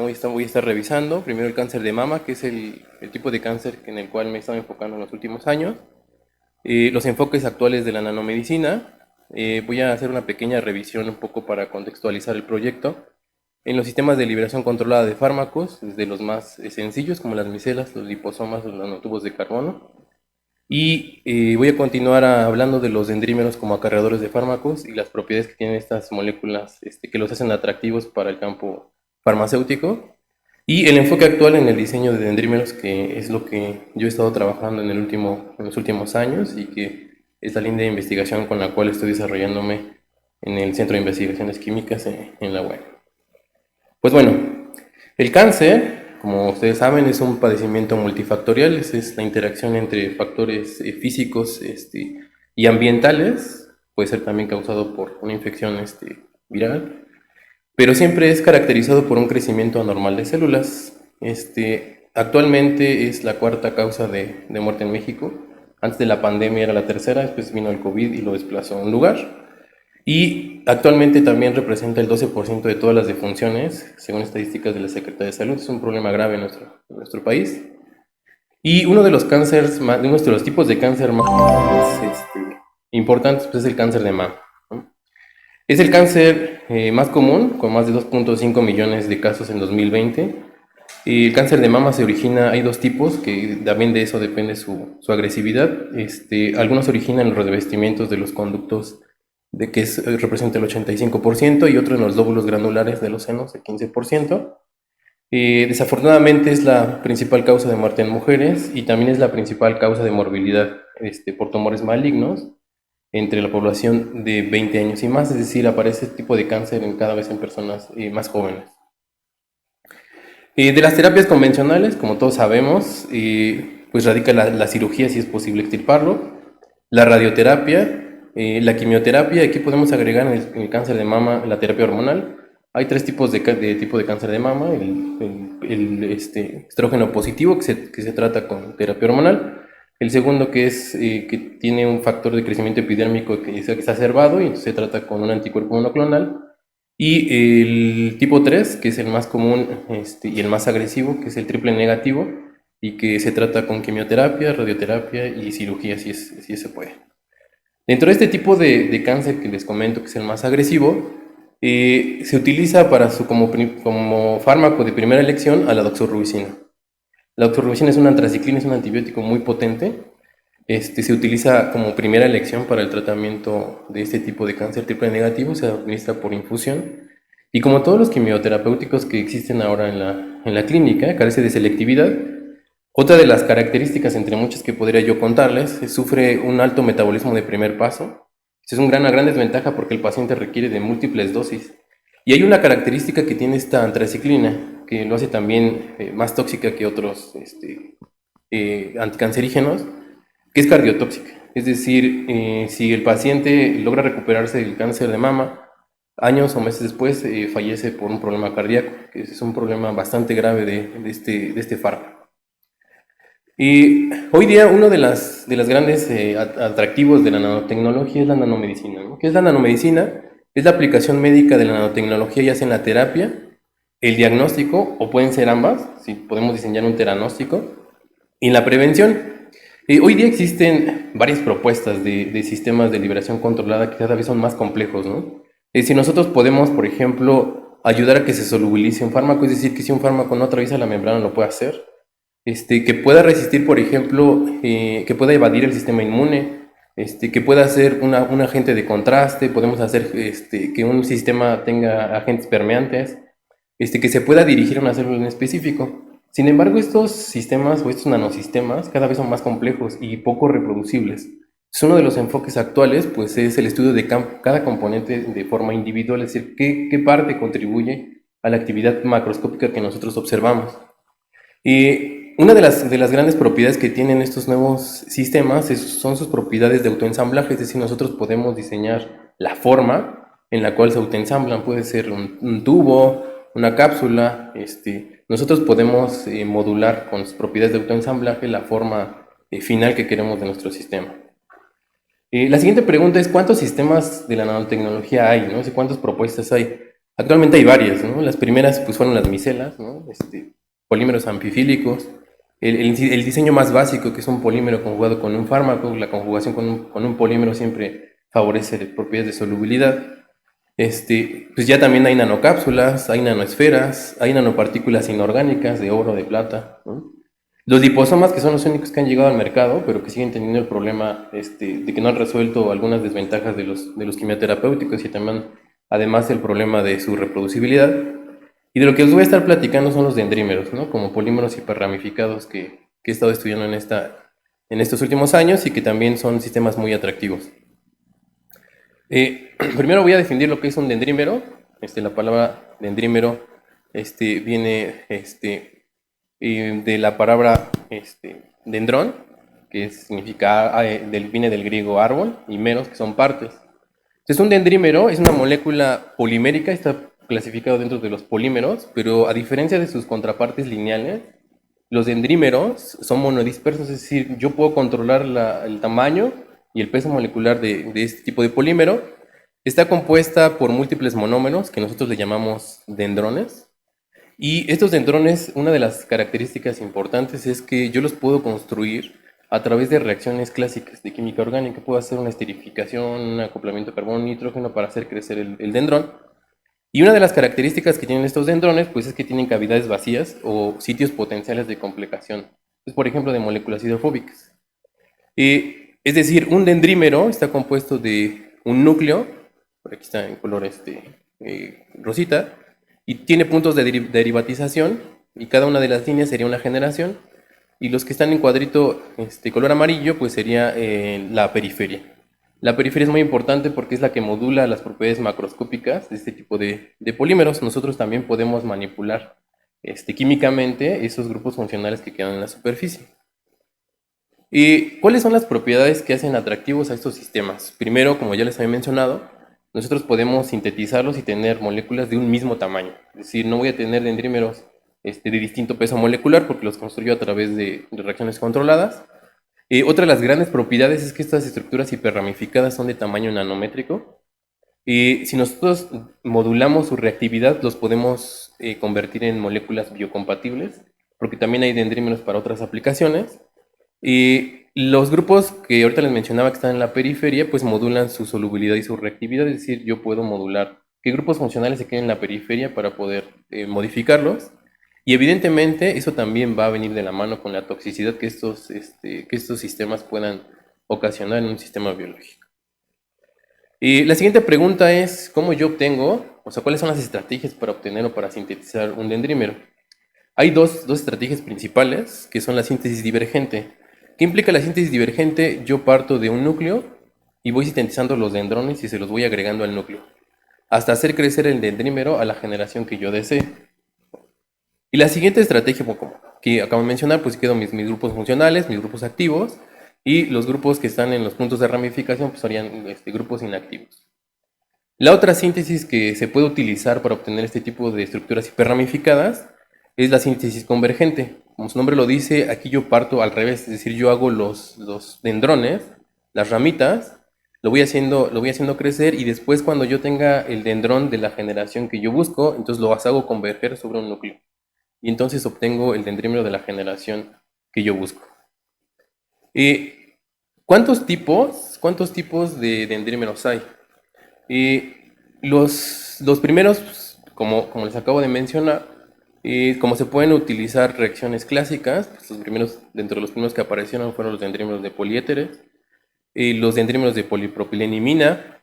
voy a estar revisando. Primero el cáncer de mama, que es el tipo de cáncer en el cual me he estado enfocando en los últimos años. Los enfoques actuales de la nanomedicina. Voy a hacer una pequeña revisión un poco para contextualizar el proyecto. En los sistemas de liberación controlada de fármacos, desde los más sencillos como las micelas, los liposomas, los nanotubos de carbono. Y voy a continuar hablando de los dendrímeros como acarreadores de fármacos y las propiedades que tienen estas moléculas que los hacen atractivos para el campo farmacéutico. Y el enfoque actual en el diseño de dendrímeros, que es lo que yo he estado trabajando en los últimos años y que es la línea de investigación con la cual estoy desarrollándome en el Centro de Investigaciones Químicas en la UEM. Pues bueno, el cáncer, como ustedes saben, es un padecimiento multifactorial, es la interacción entre factores físicos y ambientales, puede ser también causado por una infección viral, pero siempre es caracterizado por un crecimiento anormal de células. Actualmente es la cuarta causa de muerte en México. Antes de la pandemia era la tercera, después vino el COVID y lo desplazó a un lugar. Y actualmente también representa el 12% de todas las defunciones, según estadísticas de la Secretaría de Salud. Es un problema grave en nuestro país. Y uno de los cánceres, uno de los tipos de cáncer más importantes, pues, es el cáncer de mama, ¿no? Es el cáncer más común, con más de 2.5 millones de casos en 2020. El cáncer de mama se origina, hay dos tipos, que también de eso depende su agresividad. Algunos se originan en los revestimientos de los conductos, representa el 85%, y otro en los lóbulos granulares de los senos, el 15%. Desafortunadamente es la principal causa de muerte en mujeres y también es la principal causa de morbilidad por tumores malignos entre la población de 20 años y más, es decir, aparece este tipo de cáncer cada vez en personas más jóvenes. De las terapias convencionales, como todos sabemos, pues radica la cirugía si es posible extirparlo, la radioterapia, la quimioterapia. Aquí podemos agregar en el cáncer de mama la terapia hormonal. Hay tres tipos de tipo de cáncer de mama: el estrógeno positivo, que se trata con terapia hormonal; el segundo, que tiene un factor de crecimiento epidérmico que es exacerbado y entonces se trata con un anticuerpo monoclonal; y el tipo 3, que es el más común y el más agresivo, que es el triple negativo y que se trata con quimioterapia, radioterapia y cirugía, si se puede. Dentro de este tipo de cáncer que les comento, que es el más agresivo, se utiliza como fármaco de primera elección a la doxorubicina. La doxorubicina es una antraciclina, es un antibiótico muy potente. Se utiliza como primera elección para el tratamiento de este tipo de cáncer triple negativo, se administra por infusión. Y como todos los quimioterapéuticos que existen ahora en la clínica, carece de selectividad. Otra de las características, entre muchas que podría yo contarles, sufre un alto metabolismo de primer paso. Es una gran desventaja porque el paciente requiere de múltiples dosis. Y hay una característica que tiene esta antraciclina, que lo hace también más tóxica que otros anticancerígenos, que es cardiotóxica. Es decir, si el paciente logra recuperarse del cáncer de mama, años o meses después fallece por un problema cardíaco, que es un problema bastante grave de este fármaco. Y hoy día uno de las grandes atractivos de la nanotecnología es la nanomedicina, ¿no? ¿Qué es la nanomedicina? Es la aplicación médica de la nanotecnología, ya sea en la terapia, el diagnóstico, o pueden ser ambas, si podemos diseñar un teranóstico, y en la prevención. Hoy día existen varias propuestas de sistemas de liberación controlada que cada vez son más complejos, ¿no? Si nosotros podemos, por ejemplo, ayudar a que se solubilice un fármaco, es decir, que si un fármaco no atraviesa la membrana lo puede hacer, que pueda resistir, por ejemplo, que pueda evadir el sistema inmune, que pueda ser un agente de contraste. Podemos hacer que un sistema tenga agentes permeantes, que se pueda dirigir a una célula en específico. Sin embargo, estos sistemas o estos nanosistemas cada vez son más complejos y poco reproducibles. Es uno de los enfoques actuales, pues es el estudio de cada componente de forma individual, es decir, qué parte contribuye a la actividad macroscópica que nosotros observamos. Y una de las grandes propiedades que tienen estos nuevos sistemas son sus propiedades de autoensamblaje, es decir, nosotros podemos diseñar la forma en la cual se autoensamblan. Puede ser un tubo, una cápsula. Nosotros podemos modular con sus propiedades de autoensamblaje la forma final que queremos de nuestro sistema. La siguiente pregunta es: ¿cuántos sistemas de la nanotecnología hay, ¿no? ¿Cuántas propuestas hay? Actualmente hay varias, ¿no? Las primeras pues fueron las micelas, ¿no? Polímeros amfifílicos. El diseño más básico, que es un polímero conjugado con un fármaco, la conjugación con un polímero siempre favorece propiedades de solubilidad. Pues ya también hay nanocápsulas, hay nanoesferas, hay nanopartículas inorgánicas de oro, de plata, ¿no? Los liposomas, que son los únicos que han llegado al mercado, pero que siguen teniendo el problema de que no han resuelto algunas desventajas de los quimioterapéuticos y también, además, el problema de su reproducibilidad. Y de lo que os voy a estar platicando son los dendrímeros, ¿no? Como polímeros hiperramificados que he estado estudiando en estos últimos años y que también son sistemas muy atractivos. Primero voy a definir lo que es un dendrímero. La palabra dendrímero viene de la palabra dendrón, que significa, viene del griego árbol, y meros, que son partes. Entonces, un dendrímero es una molécula polimérica, está clasificado dentro de los polímeros, pero a diferencia de sus contrapartes lineales, los dendrímeros son monodispersos, es decir, yo puedo controlar el tamaño y el peso molecular de este tipo de polímero. Está compuesta por múltiples monómeros, que nosotros le llamamos dendrones. Y estos dendrones, una de las características importantes es que yo los puedo construir a través de reacciones clásicas de química orgánica. Puedo hacer una esterificación, un acoplamiento de carbono nitrógeno para hacer crecer el dendrón. Y una de las características que tienen estos dendrones, pues es que tienen cavidades vacías o sitios potenciales de complicación. Pues, por ejemplo, de moléculas hidrofóbicas. Es decir, un dendrímero está compuesto de un núcleo, por aquí está en color rosita, y tiene puntos de derivatización, y cada una de las líneas sería una generación, y los que están en cuadrito color amarillo, pues sería la periferia. La periferia es muy importante porque es la que modula las propiedades macroscópicas de este tipo de polímeros. Nosotros también podemos manipular químicamente esos grupos funcionales que quedan en la superficie. ¿Y cuáles son las propiedades que hacen atractivos a estos sistemas? Primero, como ya les había mencionado, nosotros podemos sintetizarlos y tener moléculas de un mismo tamaño. Es decir, no voy a tener dendrímeros de distinto peso molecular porque los construyo a través de reacciones controladas. Otra de las grandes propiedades es que estas estructuras hiperramificadas son de tamaño nanométrico. Si nosotros modulamos su reactividad, los podemos convertir en moléculas biocompatibles, porque también hay dendrímeros para otras aplicaciones. Los grupos que ahorita les mencionaba que están en la periferia, pues modulan su solubilidad y su reactividad, es decir, yo puedo modular qué grupos funcionales se queden en la periferia para poder modificarlos. Y evidentemente eso también va a venir de la mano con la toxicidad que estos sistemas puedan ocasionar en un sistema biológico. Y la siguiente pregunta es, ¿cómo yo obtengo, o sea, cuáles son las estrategias para obtener o para sintetizar un dendrímero? Hay dos estrategias principales, que son la síntesis divergente. ¿Qué implica la síntesis divergente? Yo parto de un núcleo y voy sintetizando los dendrones y se los voy agregando al núcleo, hasta hacer crecer el dendrímero a la generación que yo desee. Y la siguiente estrategia, como que acabo de mencionar, pues quedo mis grupos funcionales, mis grupos activos, y los grupos que están en los puntos de ramificación pues serían grupos inactivos. La otra síntesis que se puede utilizar para obtener este tipo de estructuras hiperramificadas es la síntesis convergente. Como su nombre lo dice, aquí yo parto al revés, es decir, yo hago los dendrones, las ramitas, lo voy haciendo crecer y después cuando yo tenga el dendrón de la generación que yo busco, entonces lo hago converger sobre un núcleo. Y entonces obtengo el dendrímero de la generación que yo busco. ¿Cuántos tipos de dendrímeros hay? Los primeros, como les acabo de mencionar, como se pueden utilizar reacciones clásicas, pues dentro de los primeros que aparecieron fueron los dendrímeros de poliéteres, los dendrímeros de polipropilenimina,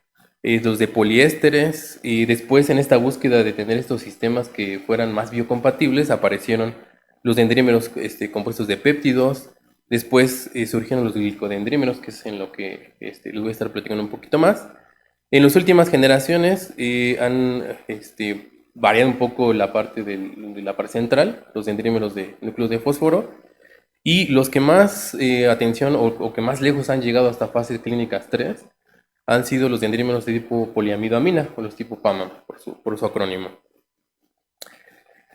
los de poliésteres, y después en esta búsqueda de tener estos sistemas que fueran más biocompatibles, aparecieron los dendrímeros compuestos de péptidos, después surgieron los glicodendrímeros, que es en lo que les voy a estar platicando un poquito más. En las últimas generaciones han variado un poco la parte de la parte central, los dendrímeros de núcleos de fósforo, y los que más atención o que más lejos han llegado hasta fases clínicas 3 han sido los dendrímeros de tipo poliamidoamina, o los tipo PAMAM, por su acrónimo.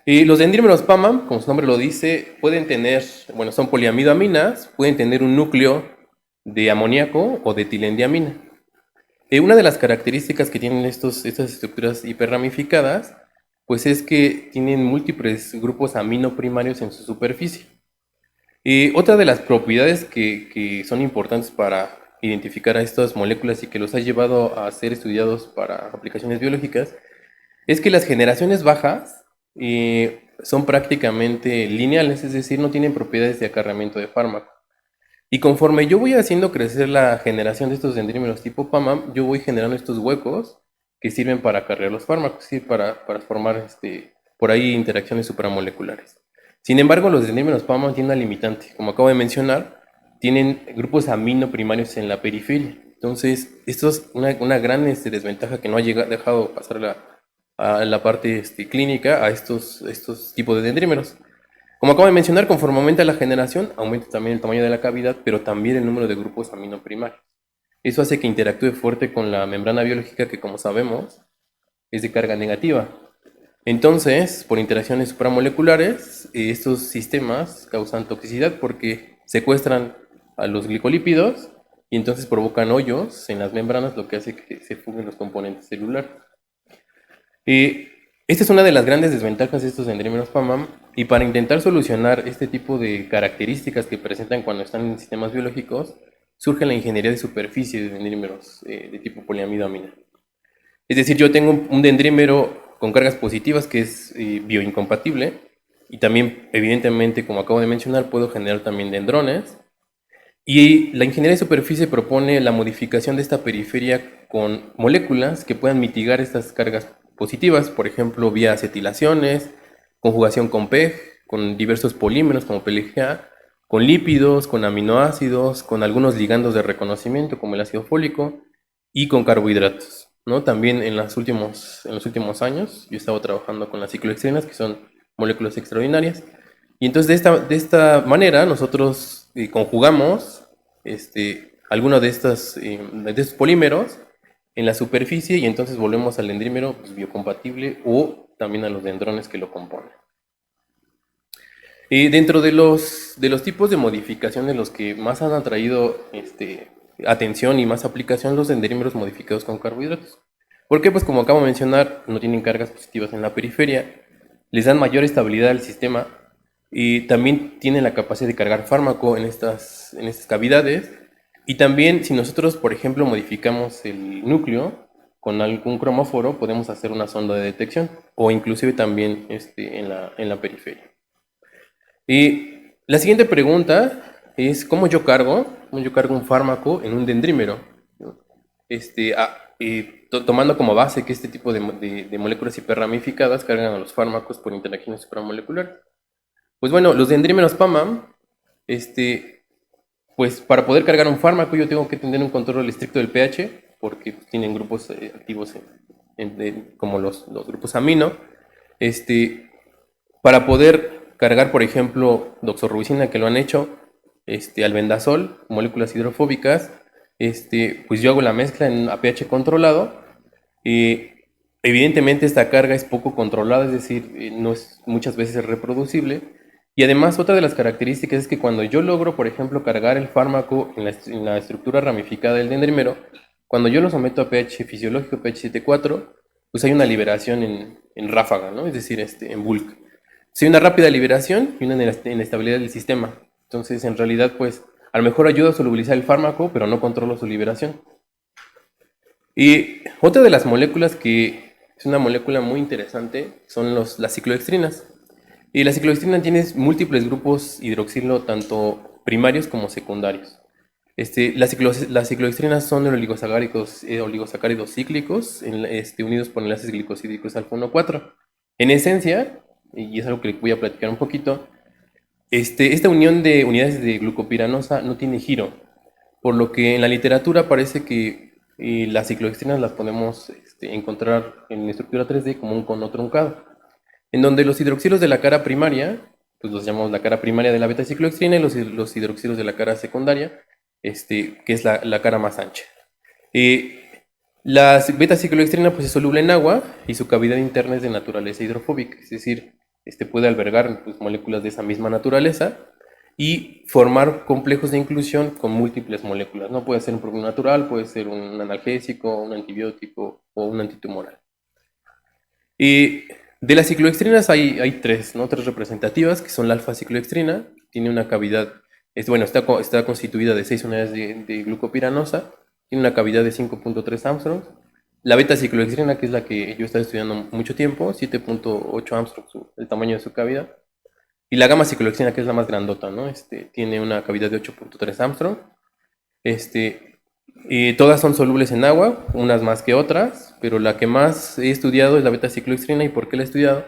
Y los dendrímeros PAMAM, como su nombre lo dice, pueden tener, bueno, son poliamidoaminas, pueden tener un núcleo de amoníaco o de etilendiamina. Una de las características que tienen estas estructuras hiperramificadas, pues es que tienen múltiples grupos amino primarios en su superficie. Otra de las propiedades que son importantes para identificar a estas moléculas y que los ha llevado a ser estudiados para aplicaciones biológicas es que las generaciones bajas son prácticamente lineales, es decir, no tienen propiedades de acarreamiento de fármaco. Y conforme yo voy haciendo crecer la generación de estos dendrímeros tipo PAMAM, yo voy generando estos huecos que sirven para acarrear los fármacos, ¿sí? Para formar por ahí interacciones supramoleculares. Sin embargo, los dendrímeros PAMAM tienen una limitante. Como acabo de mencionar, tienen grupos amino primarios en la periferia. Entonces, esto es una gran desventaja que no ha dejado pasar a la parte clínica a estos tipos de dendrímeros. Como acabo de mencionar, conforme aumenta la generación, aumenta también el tamaño de la cavidad, pero también el número de grupos amino primarios. Eso hace que interactúe fuerte con la membrana biológica que, como sabemos, es de carga negativa. Entonces, por interacciones supramoleculares, estos sistemas causan toxicidad porque secuestran a los glicolípidos y entonces provocan hoyos en las membranas, lo que hace que se fuguen los componentes celulares. Esta es una de las grandes desventajas de estos dendrímeros PAMAM, y para intentar solucionar este tipo de características que presentan cuando están en sistemas biológicos, surge la ingeniería de superficie de dendrímeros de tipo poliamidoamina. Es decir, yo tengo un dendrímero con cargas positivas que es bioincompatible, y también, evidentemente, como acabo de mencionar, puedo generar también dendrones. Y la ingeniería de superficie propone la modificación de esta periferia con moléculas que puedan mitigar estas cargas positivas, por ejemplo, vía acetilaciones, conjugación con PEG, con diversos polímeros como PLGA, con lípidos, con aminoácidos, con algunos ligandos de reconocimiento como el ácido fólico y con carbohidratos, ¿no? También en los últimos años yo he estado trabajando con las ciclohexenas, que son moléculas extraordinarias, y entonces de esta manera nosotros conjugamos algunos de estos polímeros en la superficie y entonces volvemos al dendrímero pues, biocompatible, o también a los dendrones que lo componen. Dentro de los tipos de modificaciones, los que más han atraído atención y más aplicación, los dendrímeros modificados con carbohidratos. ¿Por qué? Pues como acabo de mencionar, no tienen cargas positivas en la periferia, les dan mayor estabilidad al sistema y también tienen la capacidad de cargar fármaco en estas cavidades. Y también, si nosotros, por ejemplo, modificamos el núcleo con algún cromóforo, podemos hacer una sonda de detección, o inclusive también en la periferia. Y la siguiente pregunta es, ¿cómo yo cargo un fármaco en un dendrímero? Tomando como base que este tipo de moléculas hiperramificadas cargan a los fármacos por interacciones supramoleculares. Pues bueno, los dendrímeros PAMAM, pues para poder cargar un fármaco yo tengo que tener un control estricto del pH, porque tienen grupos activos como los grupos amino. Para poder cargar, por ejemplo, doxorubicina, que lo han hecho, albendazol, moléculas hidrofóbicas, pues yo hago la mezcla a pH controlado. Evidentemente esta carga es poco controlada, es decir, no es muchas veces reproducible. Y además otra de las características es que cuando yo logro, por ejemplo, cargar el fármaco en la estructura ramificada del dendrímero, cuando yo lo someto a pH fisiológico, pH 7.4, pues hay una liberación en ráfaga, ¿no? Es decir, en bulk. Sí, una rápida liberación y una inestabilidad del sistema. Entonces, en realidad, pues, a lo mejor ayuda a solubilizar el fármaco, pero no controlo su liberación. Y otra de las moléculas que es una molécula muy interesante son las ciclohextrinas. Y la ciclohextrina tiene múltiples grupos hidroxilo, tanto primarios como secundarios. Las ciclohextrinas son oligosacáridos cíclicos unidos por enlaces glicosídicos alfa 1,4. En esencia, y es algo que les voy a platicar un poquito, esta unión de unidades de glucopiranosa no tiene giro, por lo que en la literatura parece que las ciclohextrinas las podemos encontrar en estructura 3D como un cono truncado, en donde los hidroxilos de la cara primaria, pues los llamamos la cara primaria de la beta-ciclohextrina, y los hidroxilos de la cara secundaria, que es la cara más ancha. La beta-ciclohextrina pues, es soluble en agua y su cavidad interna es de naturaleza hidrofóbica, es decir, puede albergar pues, moléculas de esa misma naturaleza, y formar complejos de inclusión con múltiples moléculas, ¿no? Puede ser un producto natural, puede ser un analgésico, un antibiótico o un antitumoral. Y de las ciclohextrinas hay tres, ¿no? Tres representativas, que son la alfa-ciclohextrina, tiene una cavidad, está constituida de 6 unidades de glucopiranosa, tiene una cavidad de 5.3 Armstrong. La beta-ciclohextrina, que es la que yo he estado estudiando mucho tiempo, 7.8 Armstrong, el tamaño de su cavidad. Y la gamma-ciclohextrina, que es la más grandota, ¿no? Tiene una cavidad de 8.3 Armstrong. Y todas son solubles en agua, unas más que otras, pero la que más he estudiado es la beta-ciclohextrina. ¿Y por qué la he estudiado?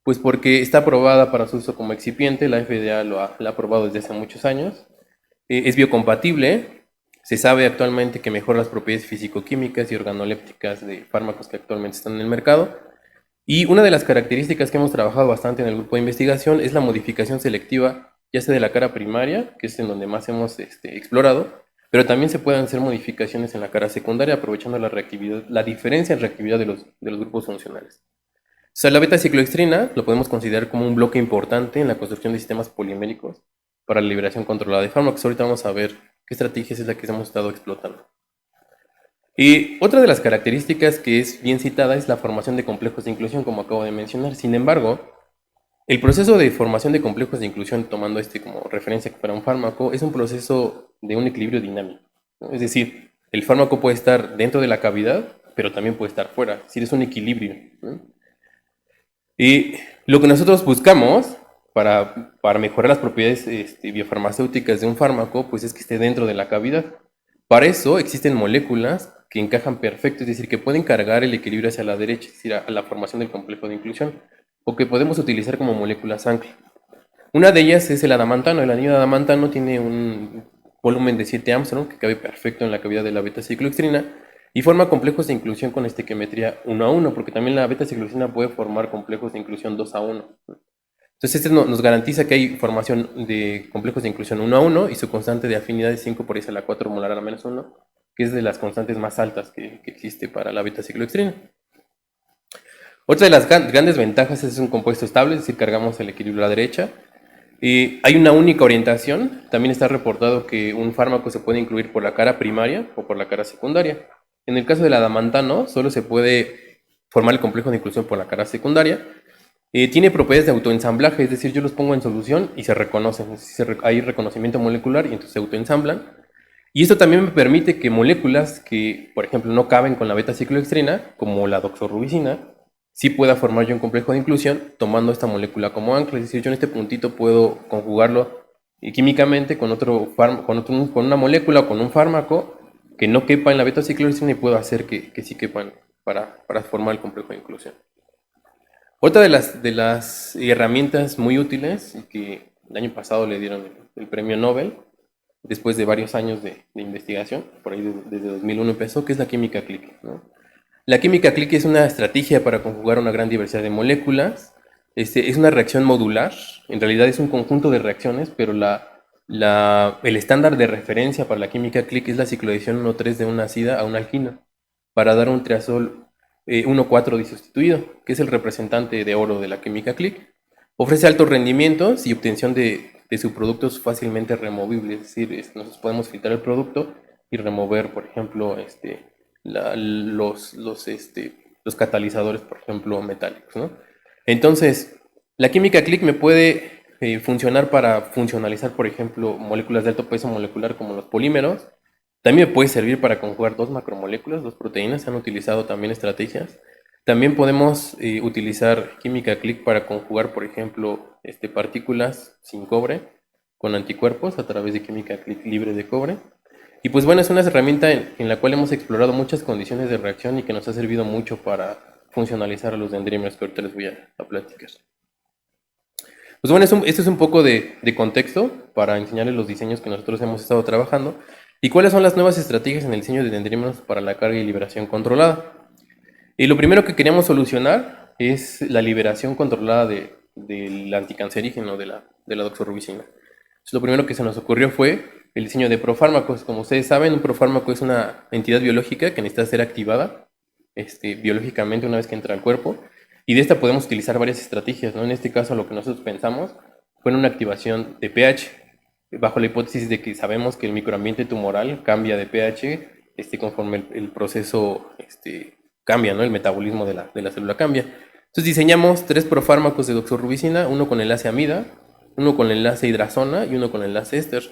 Pues porque está aprobada para su uso como excipiente, la FDA la ha aprobado desde hace muchos años. Es biocompatible, se sabe actualmente que mejora las propiedades físico-químicas y organolépticas de fármacos que actualmente están en el mercado. Y una de las características que hemos trabajado bastante en el grupo de investigación es la modificación selectiva, ya sea de la cara primaria, que es en donde más hemos explorado, pero también se pueden hacer modificaciones en la cara secundaria aprovechando la reactividad, la diferencia en reactividad de los grupos funcionales. O sea, la beta-ciclohextrina lo podemos considerar como un bloque importante en la construcción de sistemas poliméricos para la liberación controlada de fármacos. Ahorita vamos a ver qué estrategias es la que hemos estado explotando. Y otra de las características que es bien citada es la formación de complejos de inclusión, como acabo de mencionar. Sin embargo, el proceso de formación de complejos de inclusión, tomando como referencia para un fármaco, es un proceso de un equilibrio dinámico, ¿no? Es decir, el fármaco puede estar dentro de la cavidad, pero también puede estar fuera. Es decir, es un equilibrio, ¿no? Y lo que nosotros buscamos para mejorar las propiedades biofarmacéuticas de un fármaco, pues es que esté dentro de la cavidad. Para eso existen moléculas que encajan perfecto, es decir, que pueden cargar el equilibrio hacia la derecha, es decir, a la formación del complejo de inclusión, o que podemos utilizar como moléculas ancla. Una de ellas es el adamantano. El anillo de adamantano tiene un volumen de 7 Armstrong que cabe perfecto en la cavidad de la beta-ciclohextrina y forma complejos de inclusión con estequiometría 1 a 1, porque también la beta-ciclohextrina puede formar complejos de inclusión 2 a 1. Entonces, nos garantiza que hay formación de complejos de inclusión 1 a 1 y su constante de afinidad es 5 por 10 a la 4 molar a la menos 1, que es de las constantes más altas que existe para la beta-ciclohextrina. Otra de las grandes ventajas es un compuesto estable, es decir, cargamos el equilibrio a la derecha. Hay una única orientación. También está reportado que un fármaco se puede incluir por la cara primaria o por la cara secundaria. En el caso del adamantano, solo se puede formar el complejo de inclusión por la cara secundaria. Tiene propiedades de autoensamblaje, es decir, yo los pongo en solución y se reconocen. Hay reconocimiento molecular y entonces se autoensamblan. Y esto también me permite que moléculas que, por ejemplo, no caben con la beta-ciclohextrina, como la doxorubicina, sí pueda formar yo un complejo de inclusión tomando esta molécula como ancla. Es decir, yo en este puntito puedo conjugarlo químicamente con con una molécula o con un fármaco que no quepa en la beta-ciclohextrina y puedo hacer que sí quepan para formar el complejo de inclusión. Otra de las herramientas muy útiles y que el año pasado le dieron el premio Nobel, después de varios años de investigación, por ahí desde 2001 empezó, que es la química click, ¿no? La química click es una estrategia para conjugar una gran diversidad de moléculas. Es una reacción modular, en realidad es un conjunto de reacciones, pero el estándar de referencia para la química click es la cicloadición 1,3 de una ácida a una alquina, para dar un triazol 1,4 disustituido, que es el representante de oro de la química click. Ofrece altos rendimientos y obtención de subproductos fácilmente removibles, es decir, nosotros podemos filtrar el producto y remover, por ejemplo, los catalizadores, por ejemplo, metálicos, ¿no? Entonces, la química click me puede funcionar para funcionalizar, por ejemplo, moléculas de alto peso molecular como los polímeros. También me puede servir para conjugar dos macromoléculas, dos proteínas. Se han utilizado también estrategias. También podemos utilizar química click para conjugar, por ejemplo, partículas sin cobre con anticuerpos a través de química click libre de cobre. Y pues bueno, es una herramienta en la cual hemos explorado muchas condiciones de reacción y que nos ha servido mucho para funcionalizar a los dendrímeros que ahorita les voy a platicar. Pues bueno, esto es un poco de contexto para enseñarles los diseños que nosotros hemos estado trabajando y cuáles son las nuevas estrategias en el diseño de dendrímeros para la carga y liberación controlada. Y lo primero que queríamos solucionar es la liberación controlada del anticancerígeno de la doxorubicina. Entonces, lo primero que se nos ocurrió fue el diseño de profármacos. Como ustedes saben, un profármaco es una entidad biológica que necesita ser activada biológicamente una vez que entra al cuerpo. Y de esta podemos utilizar varias estrategias, ¿no? En este caso, lo que nosotros pensamos fue en una activación de pH. bajo la hipótesis de que sabemos que el microambiente tumoral cambia de pH conforme el proceso cambia, ¿no? El metabolismo de la célula cambia. Entonces diseñamos 3 profármacos de doxorubicina, uno con enlace amida, uno con enlace hidrazona y uno con enlace éster,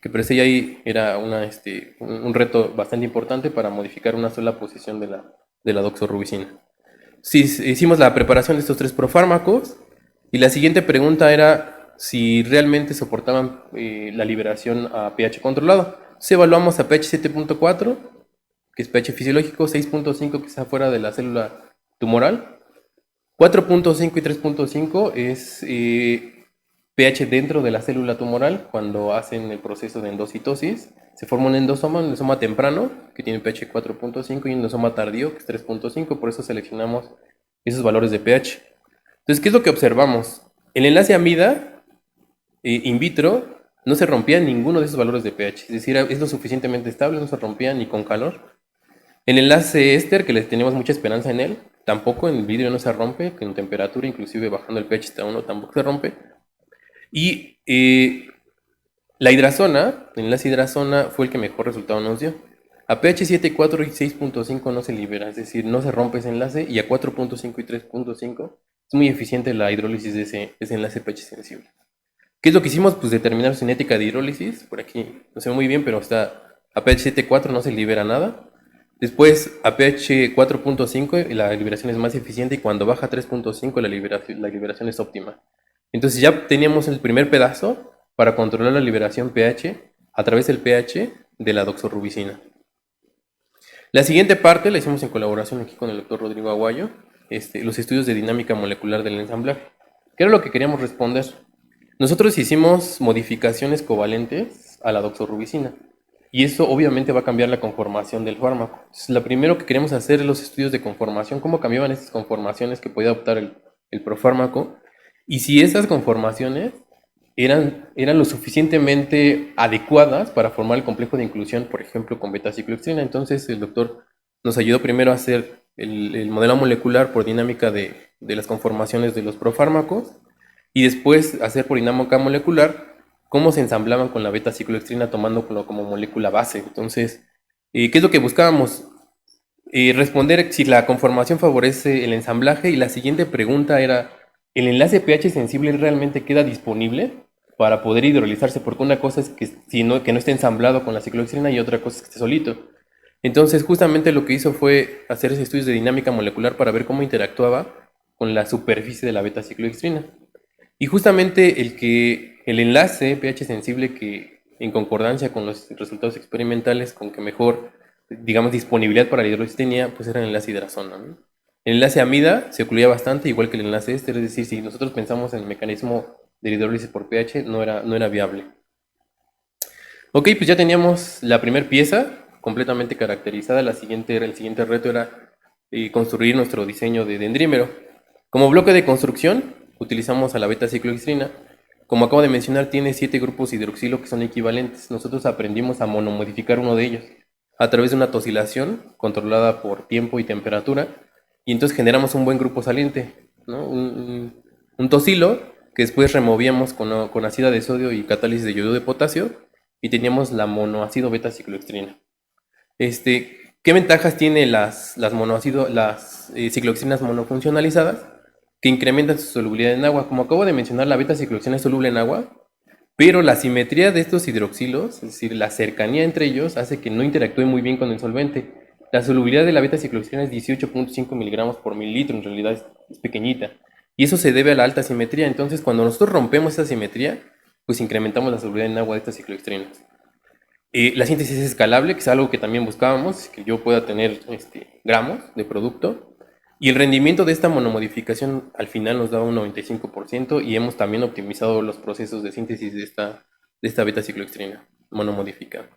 que per se ahí era un reto bastante importante para modificar una sola posición de la doxorubicina. Sí, hicimos la preparación de estos 3 profármacos y la siguiente pregunta era si realmente soportaban la liberación a pH controlado. Entonces evaluamos a pH 7.4, que es pH fisiológico, 6.5 que está fuera de la célula tumoral, 4.5 y 3.5 es pH dentro de la célula tumoral cuando hacen el proceso de endocitosis. Se forma un endosoma temprano que tiene pH 4.5 y un endosoma tardío que es 3.5, por eso seleccionamos esos valores de pH. Entonces, ¿qué es lo que observamos? El enlace amida in vitro no se rompía ninguno de esos valores de pH, es decir, es lo suficientemente estable, no se rompía ni con calor. El enlace éster, que les tenemos mucha esperanza en él, tampoco en el vidrio no se rompe, que en temperatura, inclusive bajando el pH hasta 1, tampoco se rompe. Y la hidrazona, el enlace hidrazona fue el que mejor resultado nos dio. A pH 7.4 y 6.5 no se libera, es decir, no se rompe ese enlace, y a 4.5 y 3.5 es muy eficiente la hidrólisis de ese enlace pH sensible. ¿Qué es lo que hicimos? Pues determinar cinética de hidrólisis. Por aquí no se ve muy bien, pero está a pH 7.4 no se libera nada. Después a pH 4.5 la liberación es más eficiente y cuando baja a 3.5 la liberación es óptima. Entonces ya teníamos el primer pedazo para controlar la liberación pH a través del pH de la doxorubicina. La siguiente parte la hicimos en colaboración aquí con el doctor Rodrigo Aguayo, los estudios de dinámica molecular del ensamblaje. ¿Qué era lo que queríamos responder? Nosotros hicimos modificaciones covalentes a la doxorubicina y eso obviamente va a cambiar la conformación del fármaco. Entonces, lo primero que queremos hacer es los estudios de conformación, cómo cambiaban estas conformaciones que podía adoptar el profármaco y si esas conformaciones eran lo suficientemente adecuadas para formar el complejo de inclusión, por ejemplo, con beta-cicloxilina. Entonces el doctor nos ayudó primero a hacer el modelo molecular por dinámica de las conformaciones de los profármacos y después hacer por dinámica molecular cómo se ensamblaban con la beta-cicloxilina tomándolo como molécula base. Entonces, ¿qué es lo que buscábamos? Responder si la conformación favorece el ensamblaje y la siguiente pregunta era, ¿el enlace pH sensible realmente queda disponible para poder hidrolizarse? Porque una cosa es que no esté ensamblado con la cicloxilina y otra cosa es que esté solito. Entonces justamente lo que hizo fue hacer ese estudio de dinámica molecular para ver cómo interactuaba con la superficie de la beta-cicloxilina. Y justamente el enlace pH sensible que en concordancia con los resultados experimentales con que mejor, digamos, disponibilidad para la hidrólisis tenía, pues era el enlace hidrazona, ¿no? El enlace amida se ocluía bastante, igual que el enlace éster, es decir, si nosotros pensamos en el mecanismo de hidrólisis por pH, no era viable. Ok, pues ya teníamos la primera pieza completamente caracterizada. El siguiente reto era construir nuestro diseño de dendrímero. Como bloque de construcción, utilizamos a la beta-cicloxilina. Como acabo de mencionar, tiene 7 grupos hidroxilo que son equivalentes. Nosotros aprendimos a monomodificar uno de ellos a través de una tosilación controlada por tiempo y temperatura. Y entonces generamos un buen grupo saliente, ¿no? Un tosilo que después removíamos con ácido de sodio y catálisis de yodo de potasio y teníamos la monoácido beta-cicloxilina. ¿Qué ventajas tiene las cicloxinas monofuncionalizadas? Que incrementan su solubilidad en agua. Como acabo de mencionar, la beta-cicloxina es soluble en agua, pero la simetría de estos hidroxilos, es decir, la cercanía entre ellos, hace que no interactúe muy bien con el solvente. La solubilidad de la beta-cicloxilina es 18.5 miligramos por mililitro, en realidad es pequeñita. Y eso se debe a la alta simetría. Entonces, cuando nosotros rompemos esa simetría, pues incrementamos la solubilidad en agua de estas cicloxinas. La síntesis es escalable, que es algo que también buscábamos, que yo pueda tener gramos de producto. Y el rendimiento de esta monomodificación al final nos da un 95% y hemos también optimizado los procesos de síntesis de esta beta-cicloxilina monomodificada.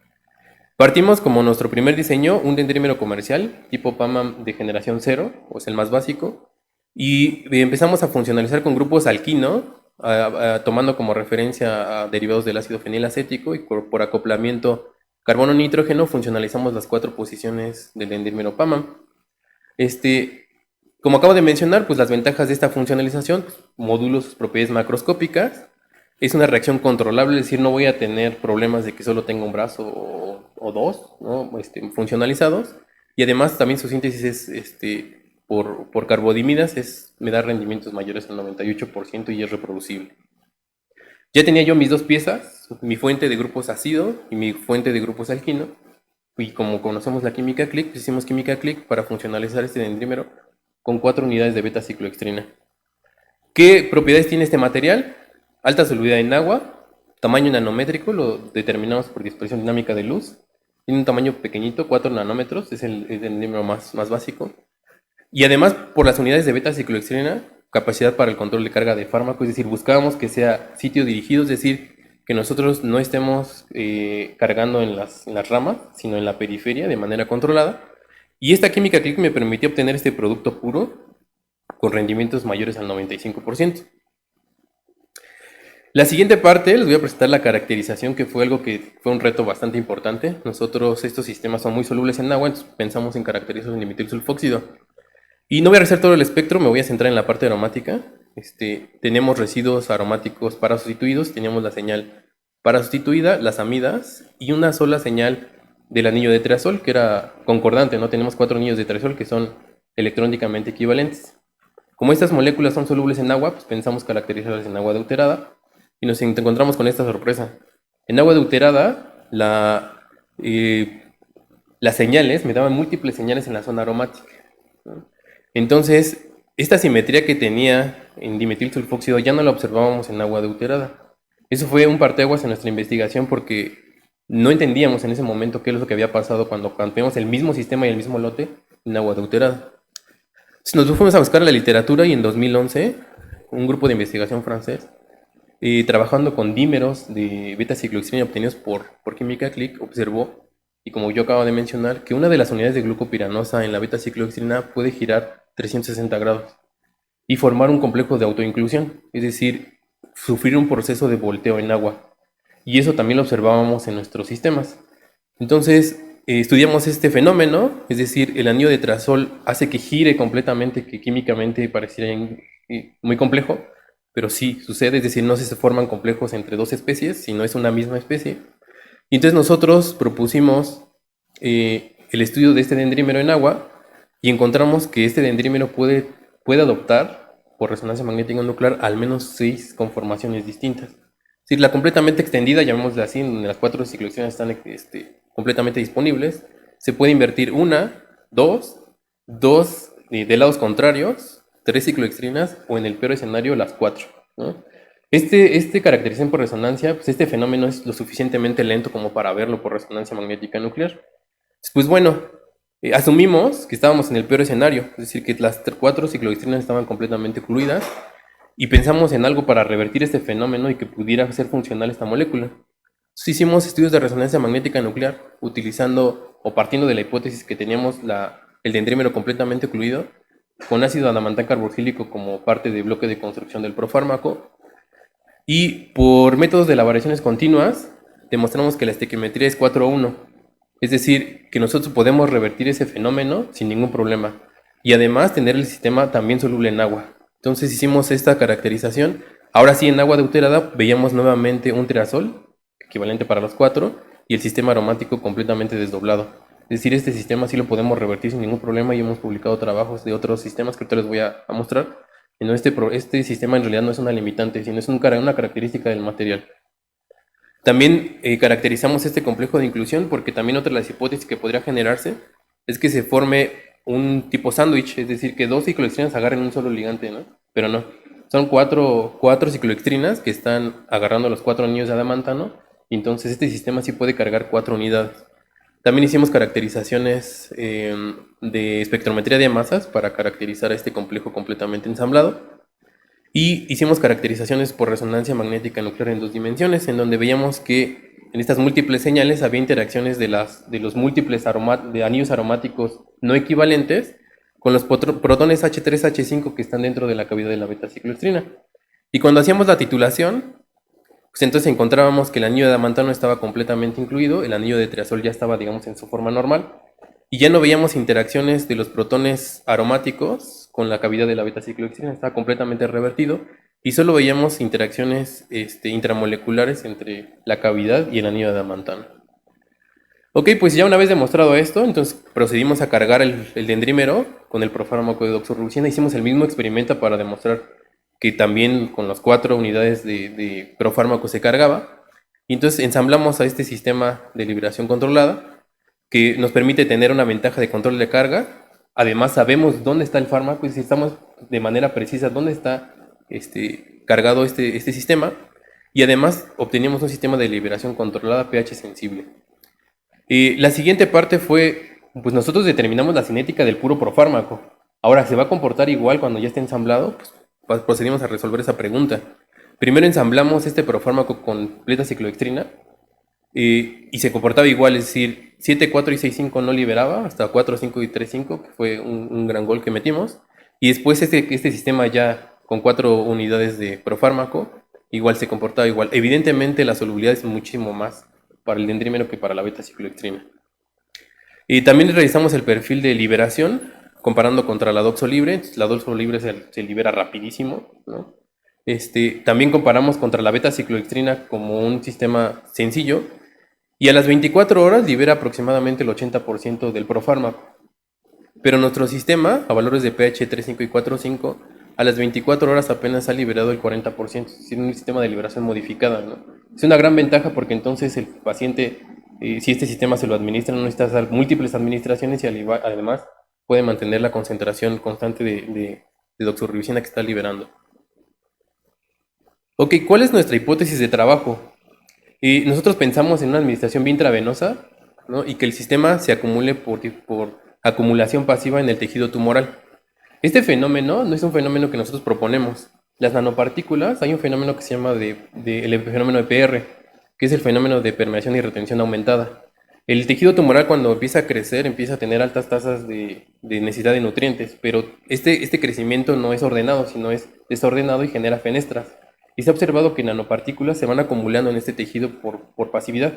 Partimos como nuestro primer diseño un dendrímero comercial tipo PAMAM de generación 0, o es el más básico, y empezamos a funcionalizar con grupos alquino, tomando como referencia a derivados del ácido fenilacético y por acoplamiento carbono-nitrógeno funcionalizamos las 4 posiciones del dendrímero PAMAM. Como acabo de mencionar, pues las ventajas de esta funcionalización, modulos sus propiedades macroscópicas, Es una reacción controlable, es decir, no voy a tener problemas de que solo tenga un brazo o dos, ¿no? Funcionalizados. Y además también su síntesis es por carbodimidas, me da rendimientos mayores al 98% y es reproducible. Ya tenía yo mis dos piezas, mi fuente de grupos ácido y mi fuente de grupos alquino. Y como conocemos la química click, pues hicimos química click para funcionalizar este dendrímero con 4 unidades de beta-cicloextrina. ¿Qué propiedades tiene este material? Alta solubilidad en agua, tamaño nanométrico, lo determinamos por dispersión dinámica de luz. Tiene un tamaño pequeñito, 4 nanómetros, es el dendrímero más básico. Y además, por las unidades de beta-cicloextrina, capacidad para el control de carga de fármaco, es decir, buscábamos que sea sitio dirigido, es decir, que nosotros no estemos cargando en las ramas, sino en la periferia de manera controlada. Y esta química click me permitió obtener este producto puro con rendimientos mayores al 95%. La siguiente parte les voy a presentar la caracterización, que fue algo que fue un reto bastante importante. Nosotros, estos sistemas son muy solubles en agua, entonces pensamos en caracterizar el dimetilsulfóxido. Y no voy a realizar todo el espectro, me voy a centrar en la parte aromática. Tenemos residuos aromáticos para sustituidos, teníamos la señal para sustituida, las amidas y una sola señal del anillo de triazol, que era concordante, ¿no? Tenemos 4 anillos de triazol que son electrónicamente equivalentes. Como estas moléculas son solubles en agua, pues pensamos caracterizarlas en agua deuterada y nos encontramos con esta sorpresa. En agua deuterada, las señales me daban múltiples señales en la zona aromática, ¿no? Entonces, esta simetría que tenía en dimetilsulfóxido ya no la observábamos en agua deuterada. Eso fue un parteaguas en nuestra investigación porque no entendíamos en ese momento qué es lo que había pasado cuando cambiamos el mismo sistema y el mismo lote en agua deuterada. Entonces nos fuimos a buscar la literatura y en 2011 un grupo de investigación francés, trabajando con dímeros de beta-cicloextrina obtenidos por química click, observó, y como yo acabo de mencionar, que una de las unidades de glucopiranosa en la beta-cicloextrina puede girar 360 grados y formar un complejo de autoinclusión, es decir, sufrir un proceso de volteo en agua. Y eso también lo observábamos en nuestros sistemas. Entonces, estudiamos este fenómeno, es decir, el anillo de triazol hace que gire completamente, que químicamente pareciera muy complejo, pero sí sucede, es decir, no se forman complejos entre dos especies, sino es una misma especie. Y entonces nosotros propusimos el estudio de este dendrímero en agua y encontramos que este dendrímero puede adoptar por resonancia magnética nuclear al menos 6 conformaciones distintas. Es decir, la completamente extendida, llamémosla así, donde las 4 cicloextrinas están completamente disponibles, se puede invertir una, dos de lados contrarios, 3 cicloextrinas o en el peor escenario las 4, ¿no? Caracterización por resonancia, pues este fenómeno es lo suficientemente lento como para verlo por resonancia magnética nuclear. Pues bueno, asumimos que estábamos en el peor escenario, es decir, que las 4 cicloextrinas estaban completamente fluidas y pensamos en algo para revertir este fenómeno y que pudiera ser funcional esta molécula. Entonces hicimos estudios de resonancia magnética nuclear utilizando o partiendo de la hipótesis que teníamos el dendrímero completamente fluido con ácido adamantán carboxílico como parte del bloque de construcción del profármaco. Y por métodos de variaciones continuas, demostramos que la estequiometría es 4:1. Es decir, que nosotros podemos revertir ese fenómeno sin ningún problema. Y además tener el sistema también soluble en agua. Entonces hicimos esta caracterización. Ahora sí, en agua deuterada veíamos nuevamente un triazol, equivalente para los 4, y el sistema aromático completamente desdoblado. Es decir, este sistema sí lo podemos revertir sin ningún problema y hemos publicado trabajos de otros sistemas que ahorita les voy a mostrar. No, este sistema en realidad no es una limitante, sino es una característica del material. También caracterizamos este complejo de inclusión porque también otra de las hipótesis que podría generarse es que se forme un tipo sándwich, es decir, que 2 cicloextrinas agarren un solo ligante, ¿no? Pero no, son 4 cicloextrinas que están agarrando los 4 anillos de adamantano, y entonces este sistema sí puede cargar 4 unidades. También hicimos caracterizaciones de espectrometría de masas para caracterizar este complejo completamente ensamblado. Y hicimos caracterizaciones por resonancia magnética nuclear en 2 dimensiones, en donde veíamos que en estas múltiples señales había interacciones de los múltiples de anillos aromáticos no equivalentes con los protones H3, H5 que están dentro de la cavidad de la beta-cicloextrina. Y cuando hacíamos la titulación, pues entonces encontrábamos que el anillo de adamantano estaba completamente incluido, el anillo de triazol ya estaba, digamos, en su forma normal, y ya no veíamos interacciones de los protones aromáticos con la cavidad de la beta-cicloextrina, estaba completamente revertido, y solo veíamos interacciones intramoleculares entre la cavidad y el anillo de amantano. Ok, pues ya una vez demostrado esto, entonces procedimos a cargar el dendrímero con el profármaco de doxorubicina. Hicimos el mismo experimento para demostrar que también con las 4 unidades de profármaco se cargaba. Y entonces ensamblamos a este sistema de liberación controlada que nos permite tener una ventaja de control de carga. Además sabemos dónde está el fármaco y si estamos de manera precisa dónde está cargado este sistema. Y además obteníamos un sistema de liberación controlada pH sensible. La siguiente parte fue, pues nosotros determinamos la cinética del puro profármaco. Ahora, ¿se va a comportar igual cuando ya esté ensamblado? Pues procedimos a resolver esa pregunta. Primero ensamblamos este profármaco con pletacicloextrina y se comportaba igual, es decir, 7, 4 y 6, 5 no liberaba, hasta 4, 5 y 3, 5, que fue un gran gol que metimos. Y después este sistema ya con 4 unidades de profármaco, igual se comportaba igual. Evidentemente la solubilidad es muchísimo más para el dendrímero que para la beta-cicloextrina. Y también realizamos el perfil de liberación, comparando contra la doxo libre. La doxo libre se libera rapidísimo, ¿no? También comparamos contra la beta-cicloextrina como un sistema sencillo, y a las 24 horas libera aproximadamente el 80% del profármaco. Pero nuestro sistema, a valores de pH 3.5 y 4.5, a las 24 horas apenas ha liberado el 40%, es decir, un sistema de liberación modificada, ¿no? Es una gran ventaja porque entonces el paciente, si este sistema se lo administra, no necesita hacer múltiples administraciones y además puede mantener la concentración constante de doxorubicina que está liberando. Ok, ¿cuál es nuestra hipótesis de trabajo? Nosotros pensamos en una administración vía intravenosa, ¿no? Y que el sistema se acumule por acumulación pasiva en el tejido tumoral. Este fenómeno no es un fenómeno que nosotros proponemos. Las nanopartículas, hay un fenómeno que se llama el fenómeno de PR, que es el fenómeno de permeación y retención aumentada. El tejido tumoral cuando empieza a crecer empieza a tener altas tasas de necesidad de nutrientes, pero este crecimiento no es ordenado, sino es desordenado y genera fenestras. Y se ha observado que nanopartículas se van acumulando en este tejido por pasividad.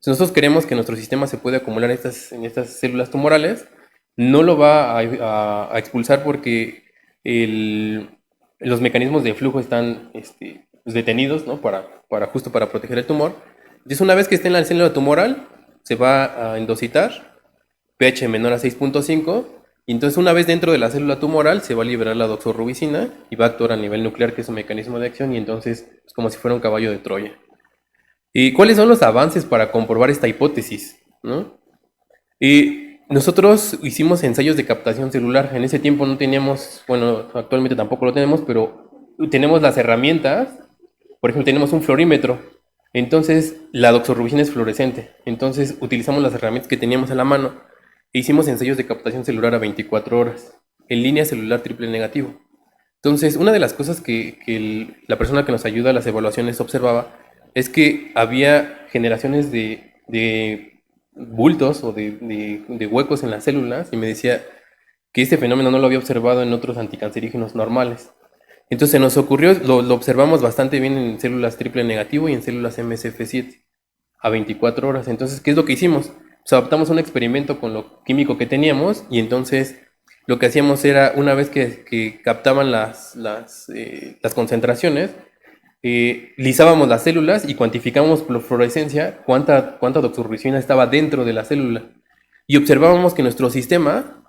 Si nosotros queremos que nuestro sistema se pueda acumular en estas células tumorales, no lo va a expulsar porque los mecanismos de flujo están pues detenidos, ¿no? Justo para proteger el tumor. Entonces, una vez que esté en la célula tumoral, se va a endocitar, pH menor a 6.5, y entonces una vez dentro de la célula tumoral se va a liberar la doxorubicina y va a actuar a nivel nuclear, que es un mecanismo de acción, y entonces es como si fuera un caballo de Troya. ¿Y cuáles son los avances para comprobar esta hipótesis, ¿no? Nosotros hicimos ensayos de captación celular. En ese tiempo no teníamos, bueno, actualmente tampoco lo tenemos, pero tenemos las herramientas. Por ejemplo, tenemos un fluorímetro. Entonces, la doxorubicina es fluorescente. Entonces, utilizamos las herramientas que teníamos a la mano e hicimos ensayos de captación celular a 24 horas, en línea celular triple negativo. Entonces, una de las cosas que la persona que nos ayuda a las evaluaciones observaba es que había generaciones de bultos o de huecos en las células, y me decía que este fenómeno no lo había observado en otros anticancerígenos normales. Entonces se nos ocurrió, lo observamos bastante bien en células triple negativo y en células MSF7 a 24 horas. Entonces, ¿qué es lo que hicimos? Pues adaptamos un experimento con lo químico que teníamos, y entonces lo que hacíamos era, una vez que captaban las concentraciones, lisábamos las células y cuantificábamos por fluorescencia cuánta doxorubicina estaba dentro de la célula. Y observábamos que nuestro sistema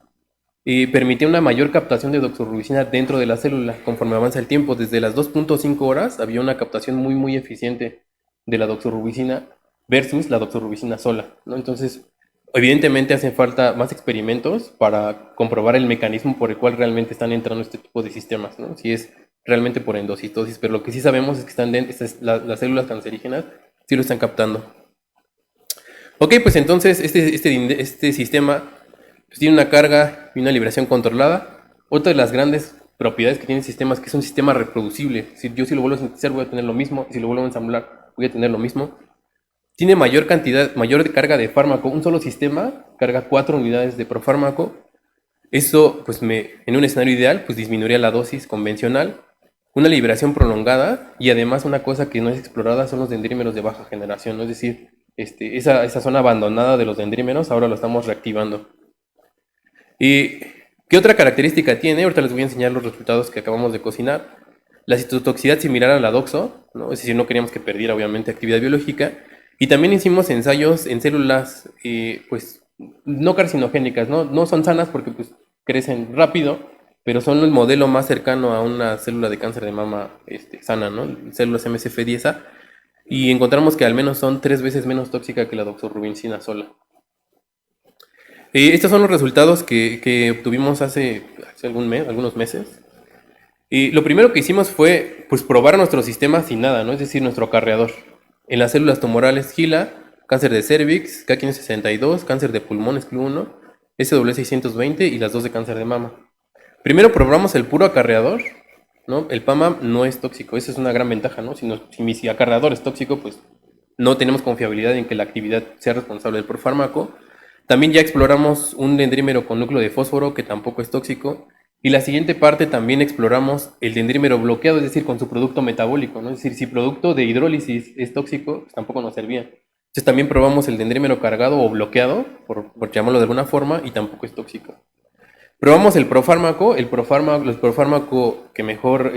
permitía una mayor captación de doxorubicina dentro de la célula conforme avanza el tiempo. Desde las 2.5 horas había una captación muy eficiente de la doxorubicina versus la doxorubicina sola, ¿no? Entonces, evidentemente hacen falta más experimentos para comprobar el mecanismo por el cual realmente están entrando este tipo de sistemas, ¿no? Si es realmente por endocitosis, pero lo que sí sabemos es que están dentro, las células cancerígenas sí lo están captando. Ok, pues entonces este sistema pues tiene una carga y una liberación controlada. Otra de las grandes propiedades que tiene el sistema es que es un sistema reproducible. Si yo si lo vuelvo a sintetizar voy a tener lo mismo, si lo vuelvo a ensamblar voy a tener lo mismo. Tiene mayor carga de fármaco. Un solo sistema carga 4 unidades de profármaco. Eso, pues en un escenario ideal, pues disminuiría la dosis convencional, una liberación prolongada, y además una cosa que no es explorada son los dendrímeros de baja generación, ¿no? Es decir, esa zona abandonada de los dendrímeros ahora lo estamos reactivando. ¿Y qué otra característica tiene? Ahorita les voy a enseñar los resultados que acabamos de cocinar. la citotoxicidad similar a la doxo, ¿no? Es decir, no queríamos que perdiera obviamente actividad biológica. Y también hicimos ensayos en células, pues, no carcinogénicas, ¿no? No son sanas porque pues, crecen rápido, pero son el modelo más cercano a una célula de cáncer de mama sana, ¿no? Células MSF10A. Y encontramos que al menos son 3 veces menos tóxica que la doxorubicina sola. Estos son los resultados que obtuvimos hace algunos meses. Y lo primero que hicimos fue pues, probar nuestro sistema sin nada, ¿no? Es decir, nuestro acarreador. En las células tumorales GILA, cáncer de cervix, K1562, cáncer de pulmón, SCLU1, SW620 y las dos de cáncer de mama. Primero probamos el puro acarreador, ¿no? El PAMA no es tóxico, esa es una gran ventaja, ¿no? Si mi acarreador es tóxico, pues no tenemos confiabilidad en que la actividad sea responsable del profármaco. También ya exploramos un dendrímero con núcleo de fósforo que tampoco es tóxico. Y la siguiente parte también exploramos el dendrímero bloqueado, es decir, con su producto metabólico, ¿no? Es decir, si producto de hidrólisis es tóxico, pues tampoco nos servía. Entonces también probamos el dendrímero cargado o bloqueado, por llamarlo de alguna forma, y tampoco es tóxico. Probamos el profármaco, el profármaco que mejor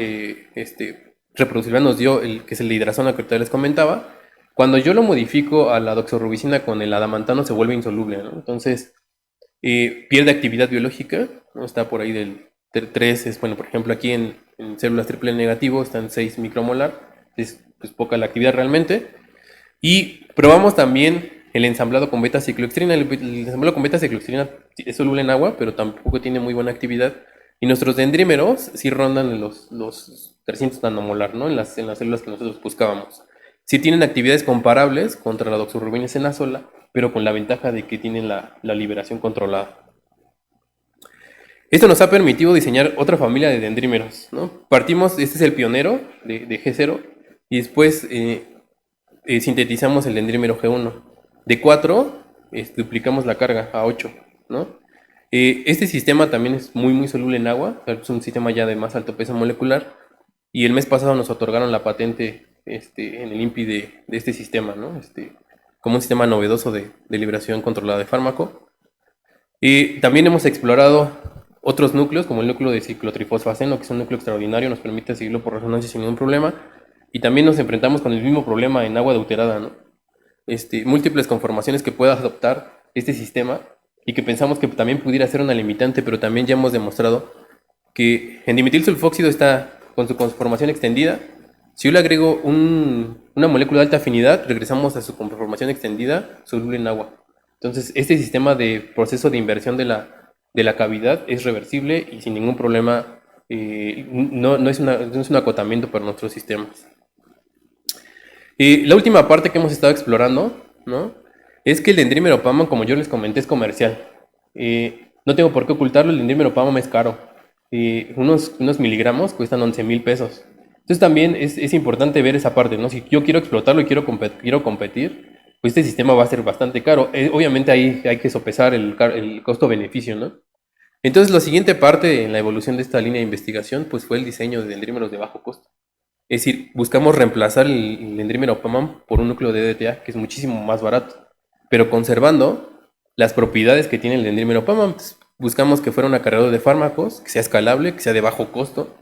reproducibilidad nos dio, el que es el de hidrazona que ahorita les comentaba. Cuando yo lo modifico a la doxorubicina con el adamantano se vuelve insoluble, ¿no? Entonces pierde actividad biológica, ¿no? Está por ahí del 3, bueno, por ejemplo aquí en células triple negativo están 6 micromolar, es pues, poca la actividad realmente. Y probamos también el ensamblado con beta-cicloxilina. El ensamblado con beta-cicloxilina es soluble en agua, pero tampoco tiene muy buena actividad. Y nuestros dendrímeros sí rondan los 300 nanomolar, ¿no? En las células que nosotros buscábamos. Sí tienen actividades comparables contra la doxorubicina sola, pero con la ventaja de que tienen la liberación controlada. Esto nos ha permitido diseñar otra familia de dendrímeros, ¿no? Partimos, este es el pionero de G0, y después sintetizamos el dendrímero G1. De 4, duplicamos la carga a 8, ¿no? Este sistema también es muy soluble en agua, es un sistema ya de más alto peso molecular, y el mes pasado nos otorgaron la patente en el INPI de este sistema, ¿no? Como un sistema novedoso de liberación controlada de fármaco. Y también hemos explorado otros núcleos, como el núcleo de ciclotrifosfaceno, que es un núcleo extraordinario, nos permite seguirlo por resonancia sin ningún problema. Y también nos enfrentamos con el mismo problema en agua adulterada, ¿no? Múltiples conformaciones que pueda adoptar este sistema y que pensamos que también pudiera ser una limitante, pero también ya hemos demostrado que en dimetilsulfóxido está con su conformación extendida. Si yo le agrego una molécula de alta afinidad, regresamos a su conformación extendida soluble en agua. Entonces, este sistema de proceso de inversión de la cavidad es reversible y sin ningún problema, no es un acotamiento para nuestros sistemas. La última parte que hemos estado explorando, ¿no? Es que el dendrímero PAMA, como yo les comenté, es comercial. No tengo por qué ocultarlo, el dendrímero PAMA es caro. Unos miligramos cuestan 11,000 pesos. Entonces también es importante ver esa parte, ¿no? Si yo quiero explotarlo y quiero competir, pues este sistema va a ser bastante caro. Obviamente ahí hay que sopesar el costo-beneficio, ¿no? Entonces la siguiente parte en la evolución de esta línea de investigación pues fue el diseño de dendrímeros de bajo costo. Es decir, buscamos reemplazar el dendrímero PAMAM por un núcleo de DTA que es muchísimo más barato, pero conservando las propiedades que tiene el dendrímero PAMAM. Buscamos que fuera un acarreador de fármacos, que sea escalable, que sea de bajo costo,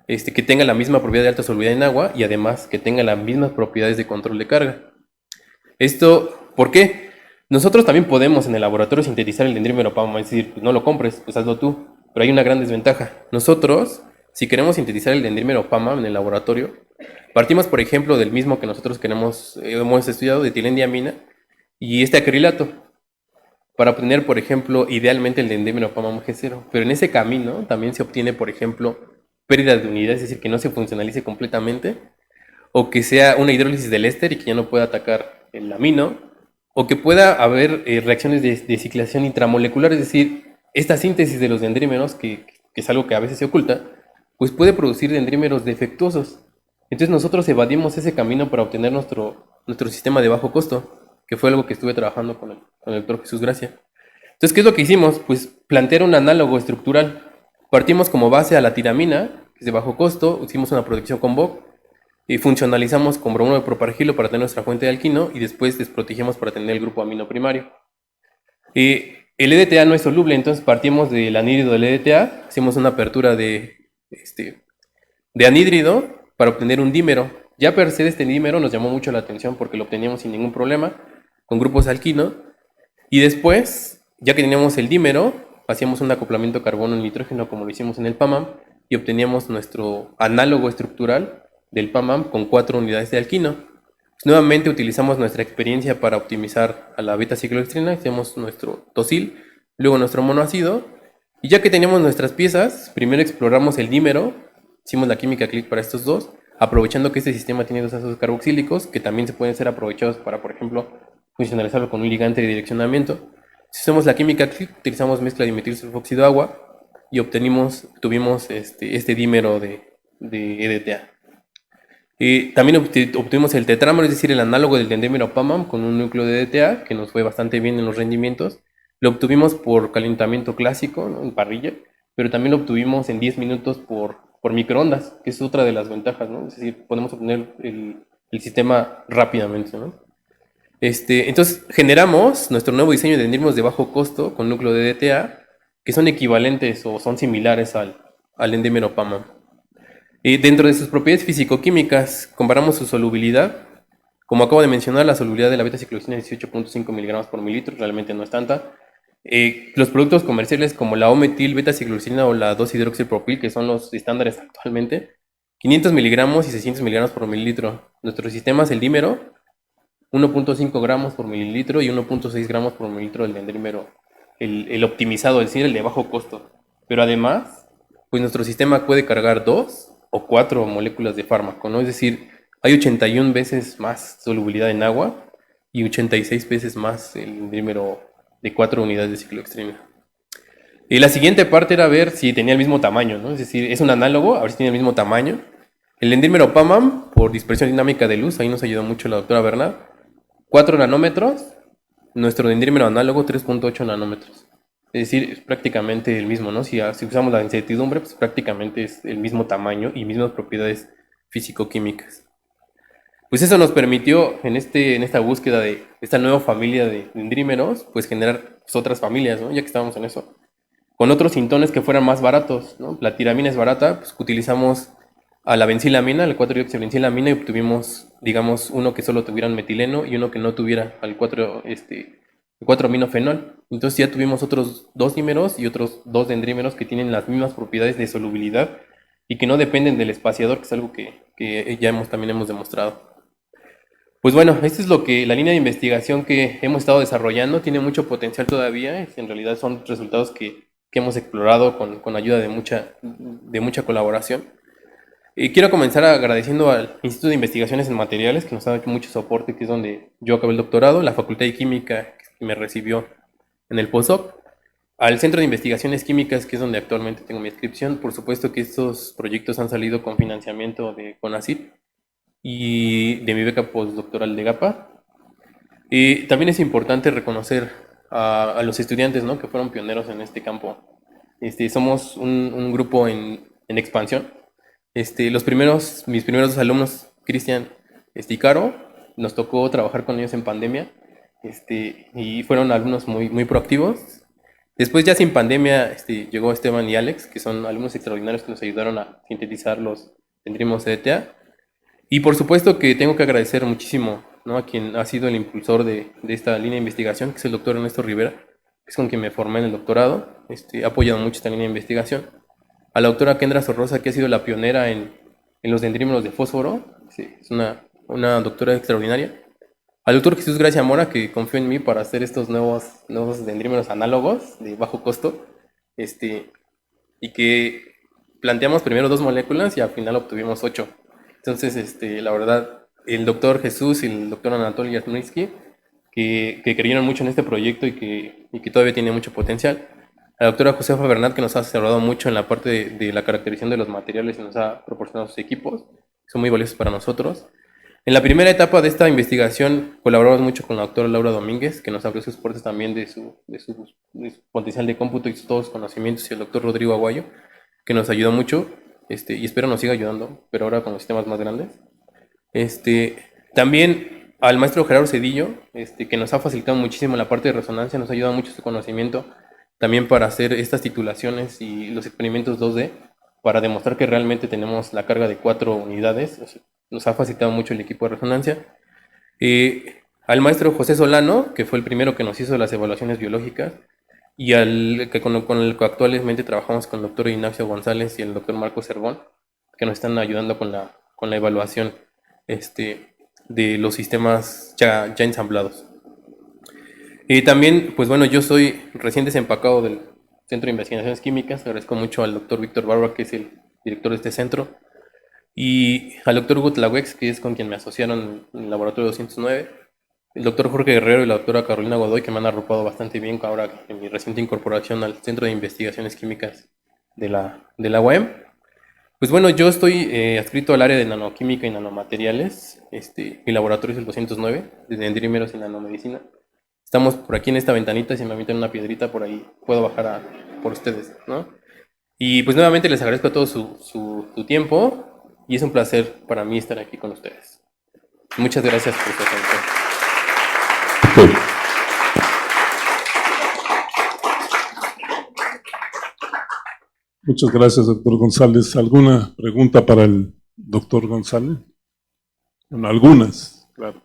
que tenga la misma propiedad de alta solubilidad en agua y además que tenga las mismas propiedades de control de carga. Esto, ¿por qué? Nosotros también podemos en el laboratorio sintetizar el dendrímero PAMAM, es decir, pues no lo compres, pues hazlo tú, pero hay una gran desventaja. Nosotros, si queremos sintetizar el dendrímero PAMAM en el laboratorio, partimos, por ejemplo, del mismo que nosotros hemos estudiado, de etilendiamina, y este acrilato, para obtener, por ejemplo, idealmente el dendrímero PAMAM G0. Pero en ese camino también se obtiene, por ejemplo, pérdida de unidad, es decir, que no se funcionalice completamente, o que sea una hidrólisis del éster y que ya no pueda atacar el amino, o que pueda haber reacciones de ciclación intramolecular, es decir, esta síntesis de los dendrímeros, que es algo que a veces se oculta, pues puede producir dendrímeros defectuosos. Entonces nosotros evadimos ese camino para obtener nuestro sistema de bajo costo, que fue algo que estuve trabajando con el doctor Jesús Gracia. Entonces, ¿qué es lo que hicimos? Pues plantear un análogo estructural. Partimos como base a la tiramina, que es de bajo costo, hicimos una protección con BOC, y funcionalizamos con bromuro de propargilo para tener nuestra fuente de alquino y después desprotegimos para tener el grupo amino primario. El EDTA no es soluble, entonces partimos del anhídrido del EDTA, hacemos una apertura de de anhídrido para obtener un dímero. Ya per se este dímero nos llamó mucho la atención porque lo obteníamos sin ningún problema, con grupos alquino, y después, ya que teníamos el dímero, hacíamos un acoplamiento carbono-nitrógeno como lo hicimos en el PAMAM y obteníamos nuestro análogo estructural del PAMAM con 4 unidades de alquino. Pues nuevamente utilizamos nuestra experiencia para optimizar a la beta-ciclohextrina, hacíamos nuestro tosil, luego nuestro monoácido, y ya que teníamos nuestras piezas, primero exploramos el dímero, hicimos la química click para estos dos, aprovechando que este sistema tiene dos ácidos carboxílicos que también se pueden ser aprovechados para, por ejemplo, funcionalizarlo con un ligante de direccionamiento. Si hacemos la química click, utilizamos mezcla de dimetilsulfóxido agua y tuvimos este dímero de EDTA. También obtuvimos el tetrámero, es decir, el análogo del dendrímero PAMAM con un núcleo de EDTA que nos fue bastante bien en los rendimientos. Lo obtuvimos por calentamiento clásico, ¿no?, en parrilla, pero también lo obtuvimos en 10 minutos por microondas, que es otra de las ventajas, ¿no? Es decir, podemos obtener el sistema rápidamente, ¿no? Entonces generamos nuestro nuevo diseño de dendrímeros de bajo costo con núcleo de DTA, que son equivalentes o son similares al dendrímero PAMAM. Dentro de sus propiedades físico-químicas, comparamos su solubilidad. Como acabo de mencionar, la solubilidad de la beta-ciclohexina es 18.5 miligramos por mililitro, realmente no es tanta. Los productos comerciales como la O-metil, beta-ciclohexina o la 2-hidroxipropil, que son los estándares actualmente, 500 miligramos y 600 miligramos por mililitro. Nuestro sistema es el dímero, 1.5 gramos por mililitro y 1.6 gramos por mililitro del dendrímero, el optimizado, es decir, el de bajo costo. Pero además, pues nuestro sistema puede cargar 2 o 4 moléculas de fármaco, ¿no? Es decir, hay 81 veces más solubilidad en agua y 86 veces más el dendrímero de 4 unidades de ciclohextrina. Y la siguiente parte era ver si tenía el mismo tamaño, ¿no? Es decir, es un análogo, a ver si tiene el mismo tamaño. El dendrímero PAMAM, por dispersión dinámica de luz, ahí nos ayudó mucho la doctora Bernard, 4 nanómetros, nuestro dendrímero análogo 3.8 nanómetros. Es decir, es prácticamente el mismo, ¿no? Si usamos la incertidumbre, pues prácticamente es el mismo tamaño y mismas propiedades físico-químicas. Pues eso nos permitió en esta búsqueda de esta nueva familia de dendrímeros, pues generar pues, otras familias, ¿no? Ya que estábamos en eso. Con otros sintones que fueran más baratos, ¿no? La tiramina es barata, pues utilizamos a la benzilamina, la 4-hidroxibenzilamina, y obtuvimos, digamos, uno que solo tuviera un metileno y uno que no tuviera el 4-aminofenol. Entonces ya tuvimos otros 2 dímeros y otros 2 dendrímeros que tienen las mismas propiedades de solubilidad y que no dependen del espaciador, que es algo que ya también hemos demostrado. Pues bueno, esta es la línea de investigación que hemos estado desarrollando. Tiene mucho potencial todavía. En realidad son resultados que hemos explorado con ayuda de mucha colaboración. Quiero comenzar agradeciendo al Instituto de Investigaciones en Materiales, que nos ha dado mucho soporte, que es donde yo acabé el doctorado, la Facultad de Química, que me recibió en el postdoc, al Centro de Investigaciones Químicas, que es donde actualmente tengo mi inscripción. Por supuesto que estos proyectos han salido con financiamiento de CONACYT y de mi beca postdoctoral de GAPA. También es importante reconocer a los estudiantes, ¿no?, que fueron pioneros en este campo. Somos un grupo en expansión. Mis primeros 2 alumnos, Cristian y Caro, nos tocó trabajar con ellos en pandemia, y fueron alumnos muy, muy proactivos. Después, ya sin pandemia, llegó Esteban y Alex, que son alumnos extraordinarios que nos ayudaron a sintetizar los dendrímeros EDTA. Y por supuesto que tengo que agradecer muchísimo, ¿no?, a quien ha sido el impulsor de esta línea de investigación, que es el doctor Ernesto Rivera, que es con quien me formé en el doctorado. Ha apoyado mucho esta línea de investigación. A la doctora Kendra Sorrosa, que ha sido la pionera en los dendrímeros de fósforo. Sí, es una doctora extraordinaria. Al doctor Jesús Gracia Mora, que confió en mí para hacer estos nuevos dendrímeros análogos de bajo costo, y que planteamos primero 2 moléculas y al final obtuvimos 8. Entonces, la verdad, el doctor Jesús y el doctor Anatoly Yasnitsky, que creyeron mucho en este proyecto y que todavía tiene mucho potencial. La doctora Josefa Bernat, que nos ha asesorado mucho en la parte de la caracterización de los materiales y nos ha proporcionado sus equipos, son muy valiosos para nosotros. En la primera etapa de esta investigación colaboramos mucho con la doctora Laura Domínguez, que nos abrió sus puertas también de su potencial de cómputo y todos sus conocimientos, y el doctor Rodrigo Aguayo, que nos ayudó mucho, y espero nos siga ayudando, pero ahora con los sistemas más grandes. También al maestro Gerardo Cedillo, que nos ha facilitado muchísimo la parte de resonancia, nos ha ayudado mucho su conocimiento también para hacer estas titulaciones y los experimentos 2D. para demostrar que realmente tenemos la carga de 4 unidades. O sea, nos ha facilitado mucho el equipo de resonancia. Al maestro José Solano, que fue el primero que nos hizo las evaluaciones biológicas, y con el que actualmente trabajamos con el doctor Ignacio González y el doctor Marco Cervón, que nos están ayudando con la evaluación de los sistemas ya ensamblados. Y también, pues bueno, yo soy recién desempacado del Centro de Investigaciones Químicas. Agradezco mucho al doctor Víctor Barba, que es el director de este centro, y al doctor Hugo Tlahuex, que es con quien me asociaron en el laboratorio 209, el doctor Jorge Guerrero y la doctora Carolina Godoy, que me han arropado bastante bien ahora en mi reciente incorporación al Centro de Investigaciones Químicas de la UAM. Pues bueno, yo estoy adscrito al área de nanoquímica y nanomateriales. Mi laboratorio es el 209, de dendrímeros y nanomedicina. Estamos por aquí en esta ventanita, si me avientan una piedrita por ahí, puedo bajar por ustedes, ¿no? Y pues nuevamente les agradezco a todos su tiempo y es un placer para mí estar aquí con ustedes. Muchas gracias por su atención. Muchas gracias, doctor González. ¿Alguna pregunta para el doctor González? Bueno, algunas, claro.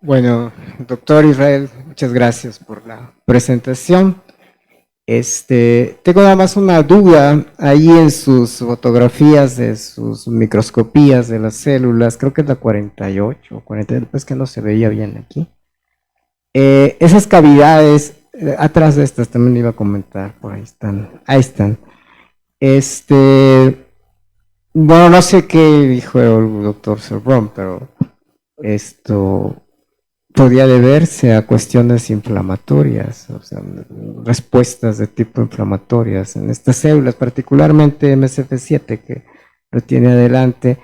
Bueno, doctor Israel, muchas gracias por la presentación. Tengo nada más una duda ahí en sus fotografías de sus microscopías de las células, creo que es la 48 o 40, después que no se veía bien aquí. Esas cavidades, atrás de estas también iba a comentar, por ahí están, ahí están. Bueno, no sé qué dijo el doctor Cervón, pero esto podía deberse a cuestiones inflamatorias, o sea, respuestas de tipo inflamatorias en estas células, particularmente MSF7 que lo tiene adelante.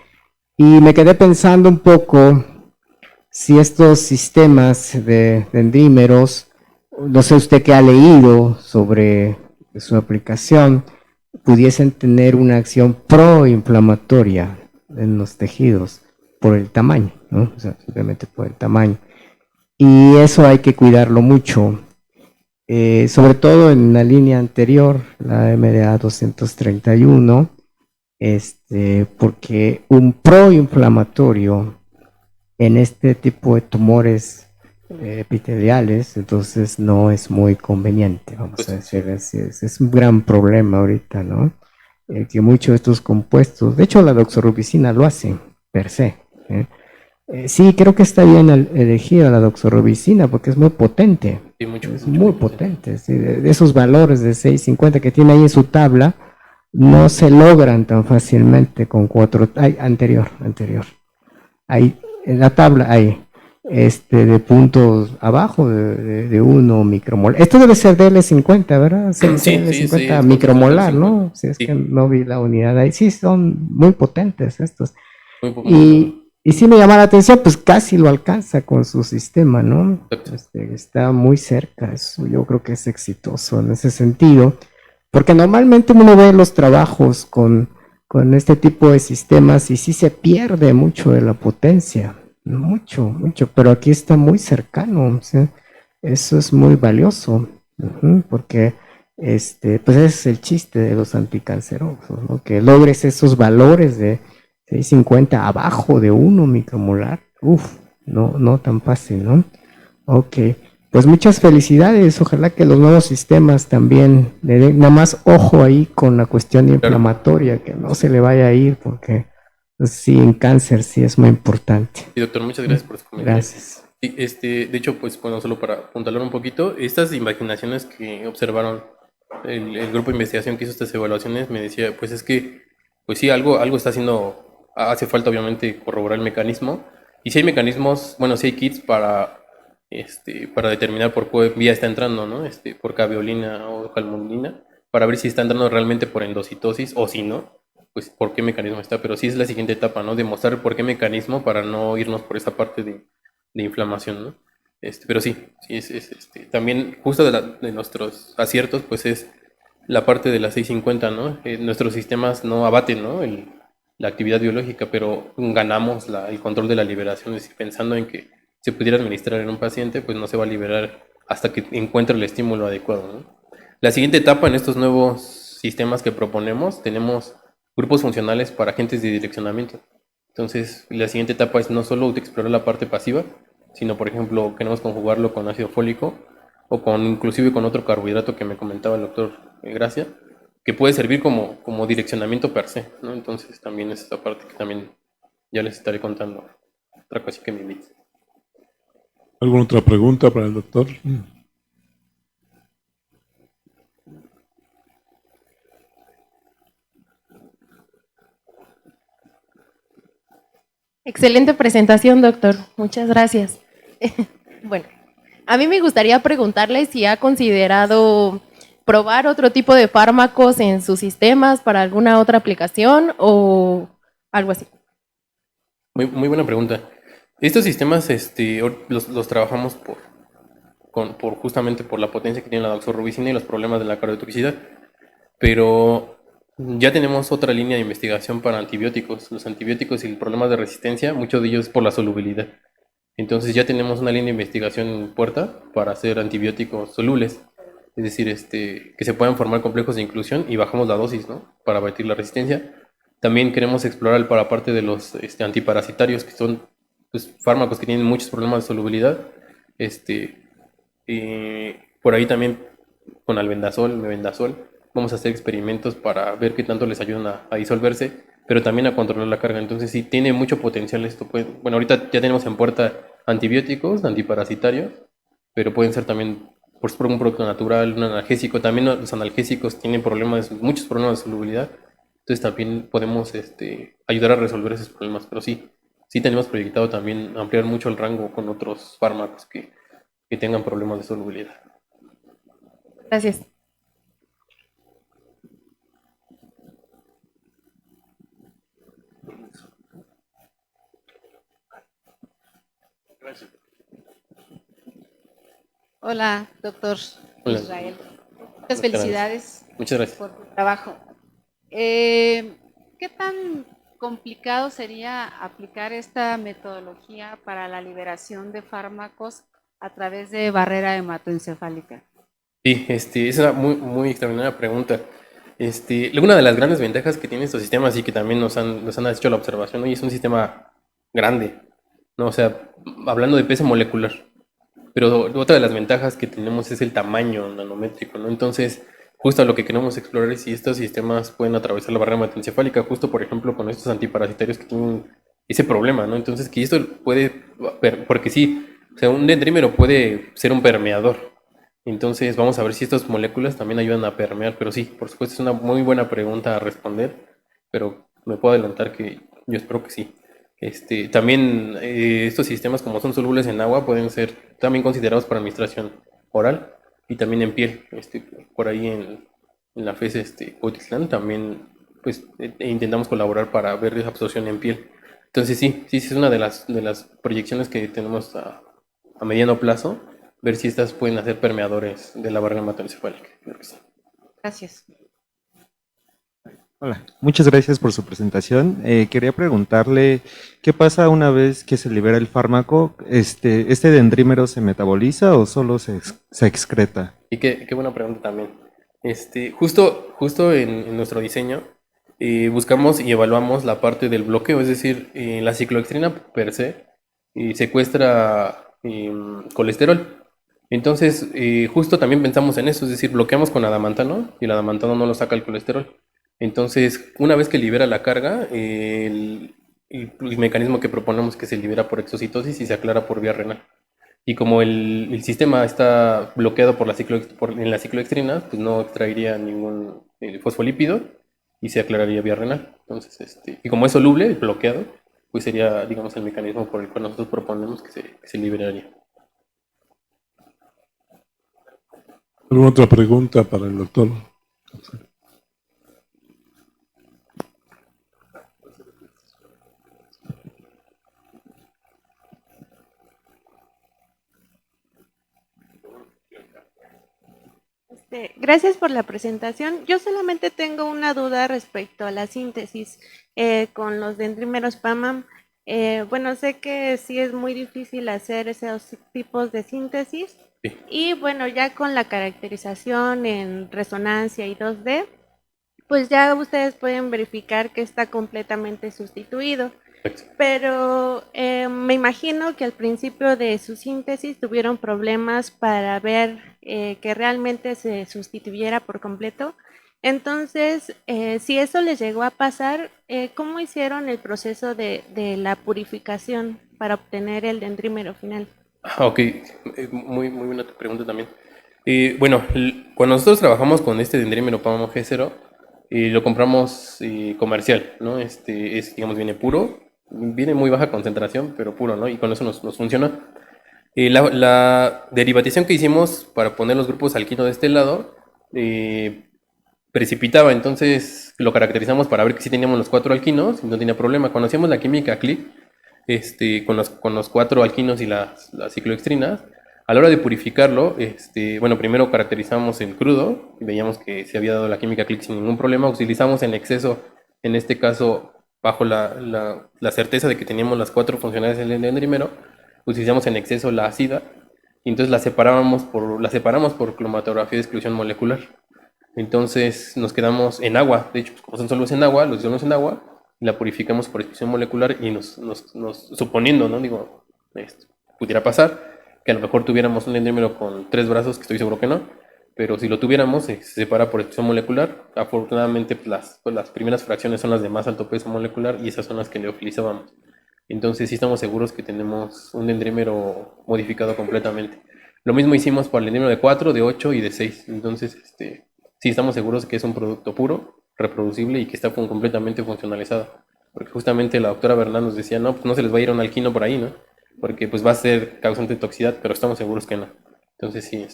Y me quedé pensando un poco si estos sistemas de dendrímeros, no sé usted qué ha leído sobre su aplicación, pudiesen tener una acción proinflamatoria en los tejidos por el tamaño, ¿no? O sea, simplemente por el tamaño. Y eso hay que cuidarlo mucho, sobre todo en la línea anterior, la MDA 231, porque un proinflamatorio en este tipo de tumores epiteliales, entonces no es muy conveniente, vamos a decir así. Es un gran problema ahorita, ¿no? Que muchos de estos compuestos, de hecho la doxorubicina lo hace, per se, ¿eh? Sí, creo que está bien elegida la doxorubicina porque es muy potente. Sí, es muy potente. Sí, de esos valores de 650 que tiene ahí en su tabla, no se logran tan fácilmente con 4. Anterior. Ahí, en la tabla, ahí. De puntos abajo de 1 micromolar. Esto debe ser DL50, ¿verdad? Sí, DL50 sí, micromolar, ¿no? Si es sí. que no vi la unidad ahí. Sí, son muy potentes estos. Muy Y sí me llama la atención, pues casi lo alcanza con su sistema, ¿no? Está muy cerca, eso yo creo que es exitoso en ese sentido, porque normalmente uno ve los trabajos con este tipo de sistemas y sí se pierde mucho de la potencia, mucho, pero aquí está muy cercano, o sea, eso es muy valioso, porque pues ese es el chiste de los anticancerosos, ¿no? Que logres esos valores de 650 abajo de 1 micromolar. No tan fácil, ¿no? Ok, pues muchas felicidades. Ojalá que los nuevos sistemas también le den nada más ojo ahí con la cuestión inflamatoria, que no se le vaya a ir, porque pues, sí, en cáncer sí es muy importante. Sí, doctor, muchas gracias por su comentario. Gracias. Sí, de hecho, pues bueno, solo para apuntalar un poquito, estas imaginaciones que observaron el grupo de investigación que hizo estas evaluaciones, me decía, pues es que, pues sí, algo está haciendo. Hace falta obviamente corroborar el mecanismo. Y si hay mecanismos, bueno, si hay kits para determinar por qué vía está entrando, ¿no? Por caveolina o calmodulina, para ver si está entrando realmente por endocitosis o si no, pues por qué mecanismo está. Pero sí es la siguiente etapa, ¿no? Demostrar por qué mecanismo para no irnos por esa parte de inflamación, ¿no? Pero sí, también justo de nuestros aciertos, pues es la parte de la 650, ¿no? Nuestros sistemas no abaten, ¿no? La actividad biológica, pero ganamos el control de la liberación, es decir, pensando en que se pudiera administrar en un paciente, pues no se va a liberar hasta que encuentre el estímulo adecuado, ¿no? La siguiente etapa en estos nuevos sistemas que proponemos, tenemos grupos funcionales para agentes de direccionamiento. Entonces, la siguiente etapa es no solo explorar la parte pasiva, sino, por ejemplo, queremos conjugarlo con ácido fólico o con inclusive con otro carbohidrato que me comentaba el doctor Gracia, que puede servir como direccionamiento per se, ¿no? Entonces, también es esta parte que también ya les estaré contando otra cosa que me invite. ¿Alguna otra pregunta para el doctor? Excelente presentación, doctor. Muchas gracias. Bueno, a mí me gustaría preguntarle si ha considerado probar otro tipo de fármacos en sus sistemas para alguna otra aplicación o algo así. Muy buena pregunta. Estos sistemas los trabajamos justamente por la potencia que tiene la doxorubicina y los problemas de la cardiotoxicidad. Pero ya tenemos otra línea de investigación para antibióticos. Los antibióticos y el problema de resistencia, muchos de ellos es por la solubilidad. Entonces ya tenemos una línea de investigación en puerta para hacer antibióticos solubles. Es decir, que se puedan formar complejos de inclusión y bajamos la dosis, ¿no? Para abatir la resistencia. También queremos explorar para parte de los antiparasitarios, que son pues, fármacos que tienen muchos problemas de solubilidad. Por ahí también con albendazol, mebendazol, vamos a hacer experimentos para ver qué tanto les ayudan a disolverse, pero también a controlar la carga. Entonces sí, tiene mucho potencial esto. Bueno, ahorita ya tenemos en puerta antibióticos, antiparasitarios, pero pueden ser también por un producto natural, un analgésico. También los analgésicos tienen muchos problemas de solubilidad. Entonces también podemos ayudar a resolver esos problemas. Pero sí tenemos proyectado también ampliar mucho el rango con otros fármacos que tengan problemas de solubilidad. Gracias. Hola, doctor Hola. Israel. Muchas felicidades Muchas gracias. por tu trabajo. ¿Qué tan complicado sería aplicar esta metodología para la liberación de fármacos a través de barrera hematoencefálica? Sí, es una muy extraordinaria pregunta. Una de las grandes ventajas que tiene estos sistemas y que también nos han hecho la observación hoy es un sistema grande, ¿no? O sea, hablando de peso molecular. Pero otra de las ventajas que tenemos es el tamaño nanométrico, ¿no? Entonces, justo lo que queremos explorar es si estos sistemas pueden atravesar la barrera hematoencefálica, justo por ejemplo con estos antiparasitarios que tienen ese problema, ¿no? Entonces, que esto porque sí, o sea, un dendrímero puede ser un permeador. Entonces, vamos a ver si estas moléculas también ayudan a permear, pero sí, por supuesto, es una muy buena pregunta a responder, pero me puedo adelantar que yo espero que sí. También estos sistemas, como son solubles en agua, pueden ser también considerados para administración oral y también en piel. Por ahí en la FES Cuautitlán también pues, intentamos colaborar para ver esa absorción en piel. Entonces sí es una de las proyecciones que tenemos a mediano plazo, ver si estas pueden hacer permeadores de la barrera hematoencefálica. Gracias. Hola, muchas gracias por su presentación. Quería preguntarle, ¿qué pasa una vez que se libera el fármaco? ¿Este dendrímero se metaboliza o solo se excreta? Y qué buena pregunta también. Justo en nuestro diseño buscamos y evaluamos la parte del bloqueo, es decir, la cicloextrina per se secuestra colesterol. Entonces, justo también pensamos en eso, es decir, bloqueamos con adamantano y el adamantano no lo saca el colesterol. Entonces, una vez que libera la carga, el mecanismo que proponemos que se libera por exocitosis y se aclara por vía renal. Y como el sistema está bloqueado en la cicloextrina, pues no extraería ningún fosfolípido y se aclararía vía renal. Entonces, y como es soluble, bloqueado, pues sería, digamos, el mecanismo por el cual nosotros proponemos que se liberaría. ¿Alguna otra pregunta para el doctor? Gracias por la presentación. Yo solamente tengo una duda respecto a la síntesis con los dendrímeros PAMAM. Bueno, sé que sí es muy difícil hacer esos tipos de síntesis, Sí. Y bueno, ya con la caracterización en resonancia y 2D, pues ya ustedes pueden verificar que está completamente sustituido. Perfecto. Pero me imagino que al principio de su síntesis tuvieron problemas para ver que realmente se sustituyera por completo. Entonces, si eso les llegó a pasar, ¿cómo hicieron el proceso de la purificación para obtener el dendrímero final? Ok, muy buena tu pregunta también. Bueno, cuando nosotros trabajamos con este dendrímero Pammo G0, lo compramos comercial, ¿no? Digamos, viene puro, viene muy baja concentración, pero puro, ¿no? Y con eso nos funciona. La derivatización que hicimos para poner los grupos alquino de este lado precipitaba, entonces lo caracterizamos para ver que sí teníamos los 4 alquinos y no tenía problema. Cuando hacíamos la química click, con los 4 alquinos y las ciclohextrinas, a la hora de purificarlo, bueno, primero caracterizamos el crudo y veíamos que se había dado la química click sin ningún problema. Utilizamos en exceso, en este caso, bajo la certeza de que teníamos las 4 funcionalidades del dendrímero, utilizamos en exceso la ácida y entonces la separamos por cromatografía de exclusión molecular. Entonces nos quedamos en agua, de hecho, pues, como son sólidos en agua, los disolvemos en agua y la purificamos por exclusión molecular y suponiendo, ¿no? Digo, pudiera pasar que a lo mejor tuviéramos un dendrímero con 3 brazos, que estoy seguro que no, pero si lo tuviéramos, se separa por exclusión molecular. Afortunadamente, pues las primeras fracciones son las de más alto peso molecular y esas son las que neofilizábamos. Entonces sí estamos seguros que tenemos un dendrímero modificado completamente. Lo mismo hicimos para el dendrímero de 4, de 8 y de 6. Entonces, sí estamos seguros que es un producto puro, reproducible y que está completamente funcionalizado. Porque justamente la doctora Bernal nos decía, no, pues no se les va a ir un alquino por ahí, ¿no? Porque pues va a ser causante de toxicidad, pero estamos seguros que no. Entonces sí,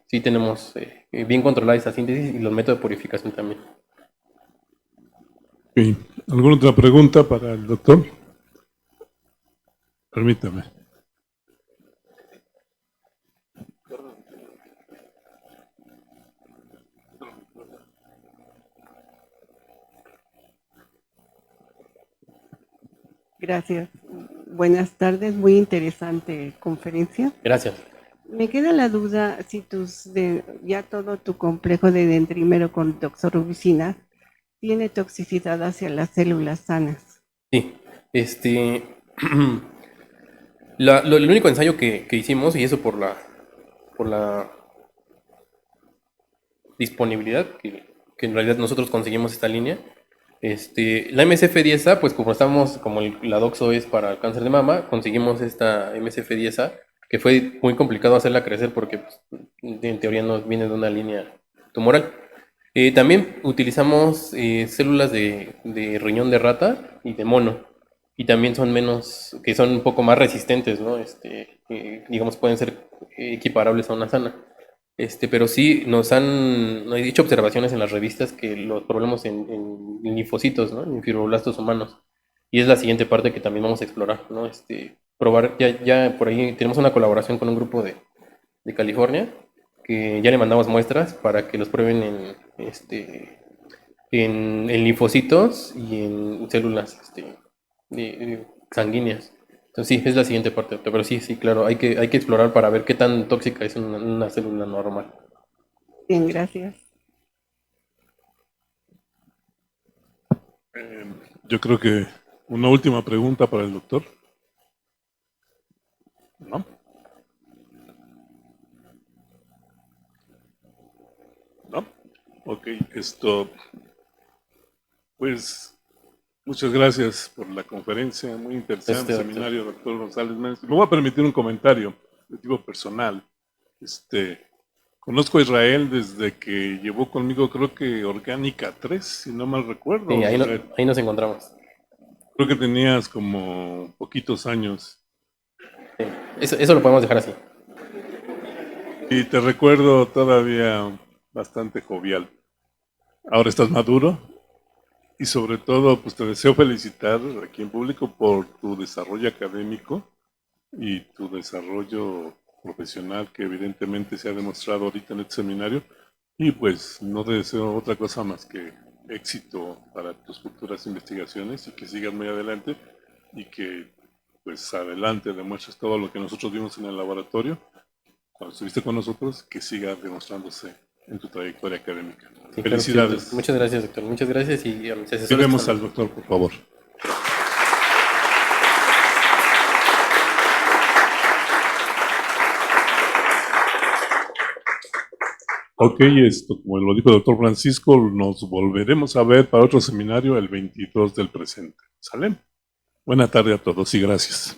sí tenemos bien controlada esa síntesis y los métodos de purificación también. Okay. ¿Alguna otra pregunta para el doctor? Permítame. Gracias. Buenas tardes, muy interesante conferencia. Gracias. Me queda la duda si ya todo tu complejo de dendrímero con doxorubicina tiene toxicidad hacia las células sanas. Sí, el único ensayo que hicimos, y eso por la disponibilidad, que en realidad nosotros conseguimos esta línea, la MSF10A, pues como estamos, como la doxo es para el cáncer de mama, conseguimos esta MSF10A, que fue muy complicado hacerla crecer porque pues, en teoría no viene de una línea tumoral. También utilizamos células de riñón de rata y de mono, y también que son un poco más resistentes, ¿no? Digamos, pueden ser equiparables a una sana. Pero sí nos han dicho observaciones en las revistas que los problemas en linfocitos, ¿no? En fibroblastos humanos. Y es la siguiente parte que también vamos a explorar, ¿no? Probar, ya por ahí tenemos una colaboración con un grupo de California, que ya le mandamos muestras para que los prueben en linfocitos y en células sanguíneas. Entonces sí, es la siguiente parte, pero sí, claro, hay que explorar para ver qué tan tóxica es una célula normal. Bien, gracias. Yo creo que una última pregunta para el doctor. ¿No? ¿No? Ok, pues muchas gracias por la conferencia, muy interesante Doctor. seminario, doctor González Méndez. Me voy a permitir un comentario de tipo personal. Conozco a Israel desde que llevó conmigo, creo que Orgánica 3, si no mal recuerdo. Sí, ahí nos encontramos. Creo que tenías como poquitos años. Sí, eso lo podemos dejar así. Y te recuerdo todavía bastante jovial. Ahora estás maduro y sobre todo pues te deseo felicitar aquí en público por tu desarrollo académico y tu desarrollo profesional que evidentemente se ha demostrado ahorita en este seminario y pues no te deseo otra cosa más que éxito para tus futuras investigaciones y que sigas muy adelante y que pues adelante demuestres todo lo que nosotros vimos en el laboratorio cuando estuviste con nosotros, que siga demostrándose en tu trayectoria académica. Sí, Felicidades. claro, sí, muchas gracias, doctor. Muchas gracias y a mis asesores. Queremos al doctor, por favor. Ok, como lo dijo el doctor Francisco, nos volveremos a ver para otro seminario el 22 del presente. ¿Sale? Buena tarde a todos y gracias.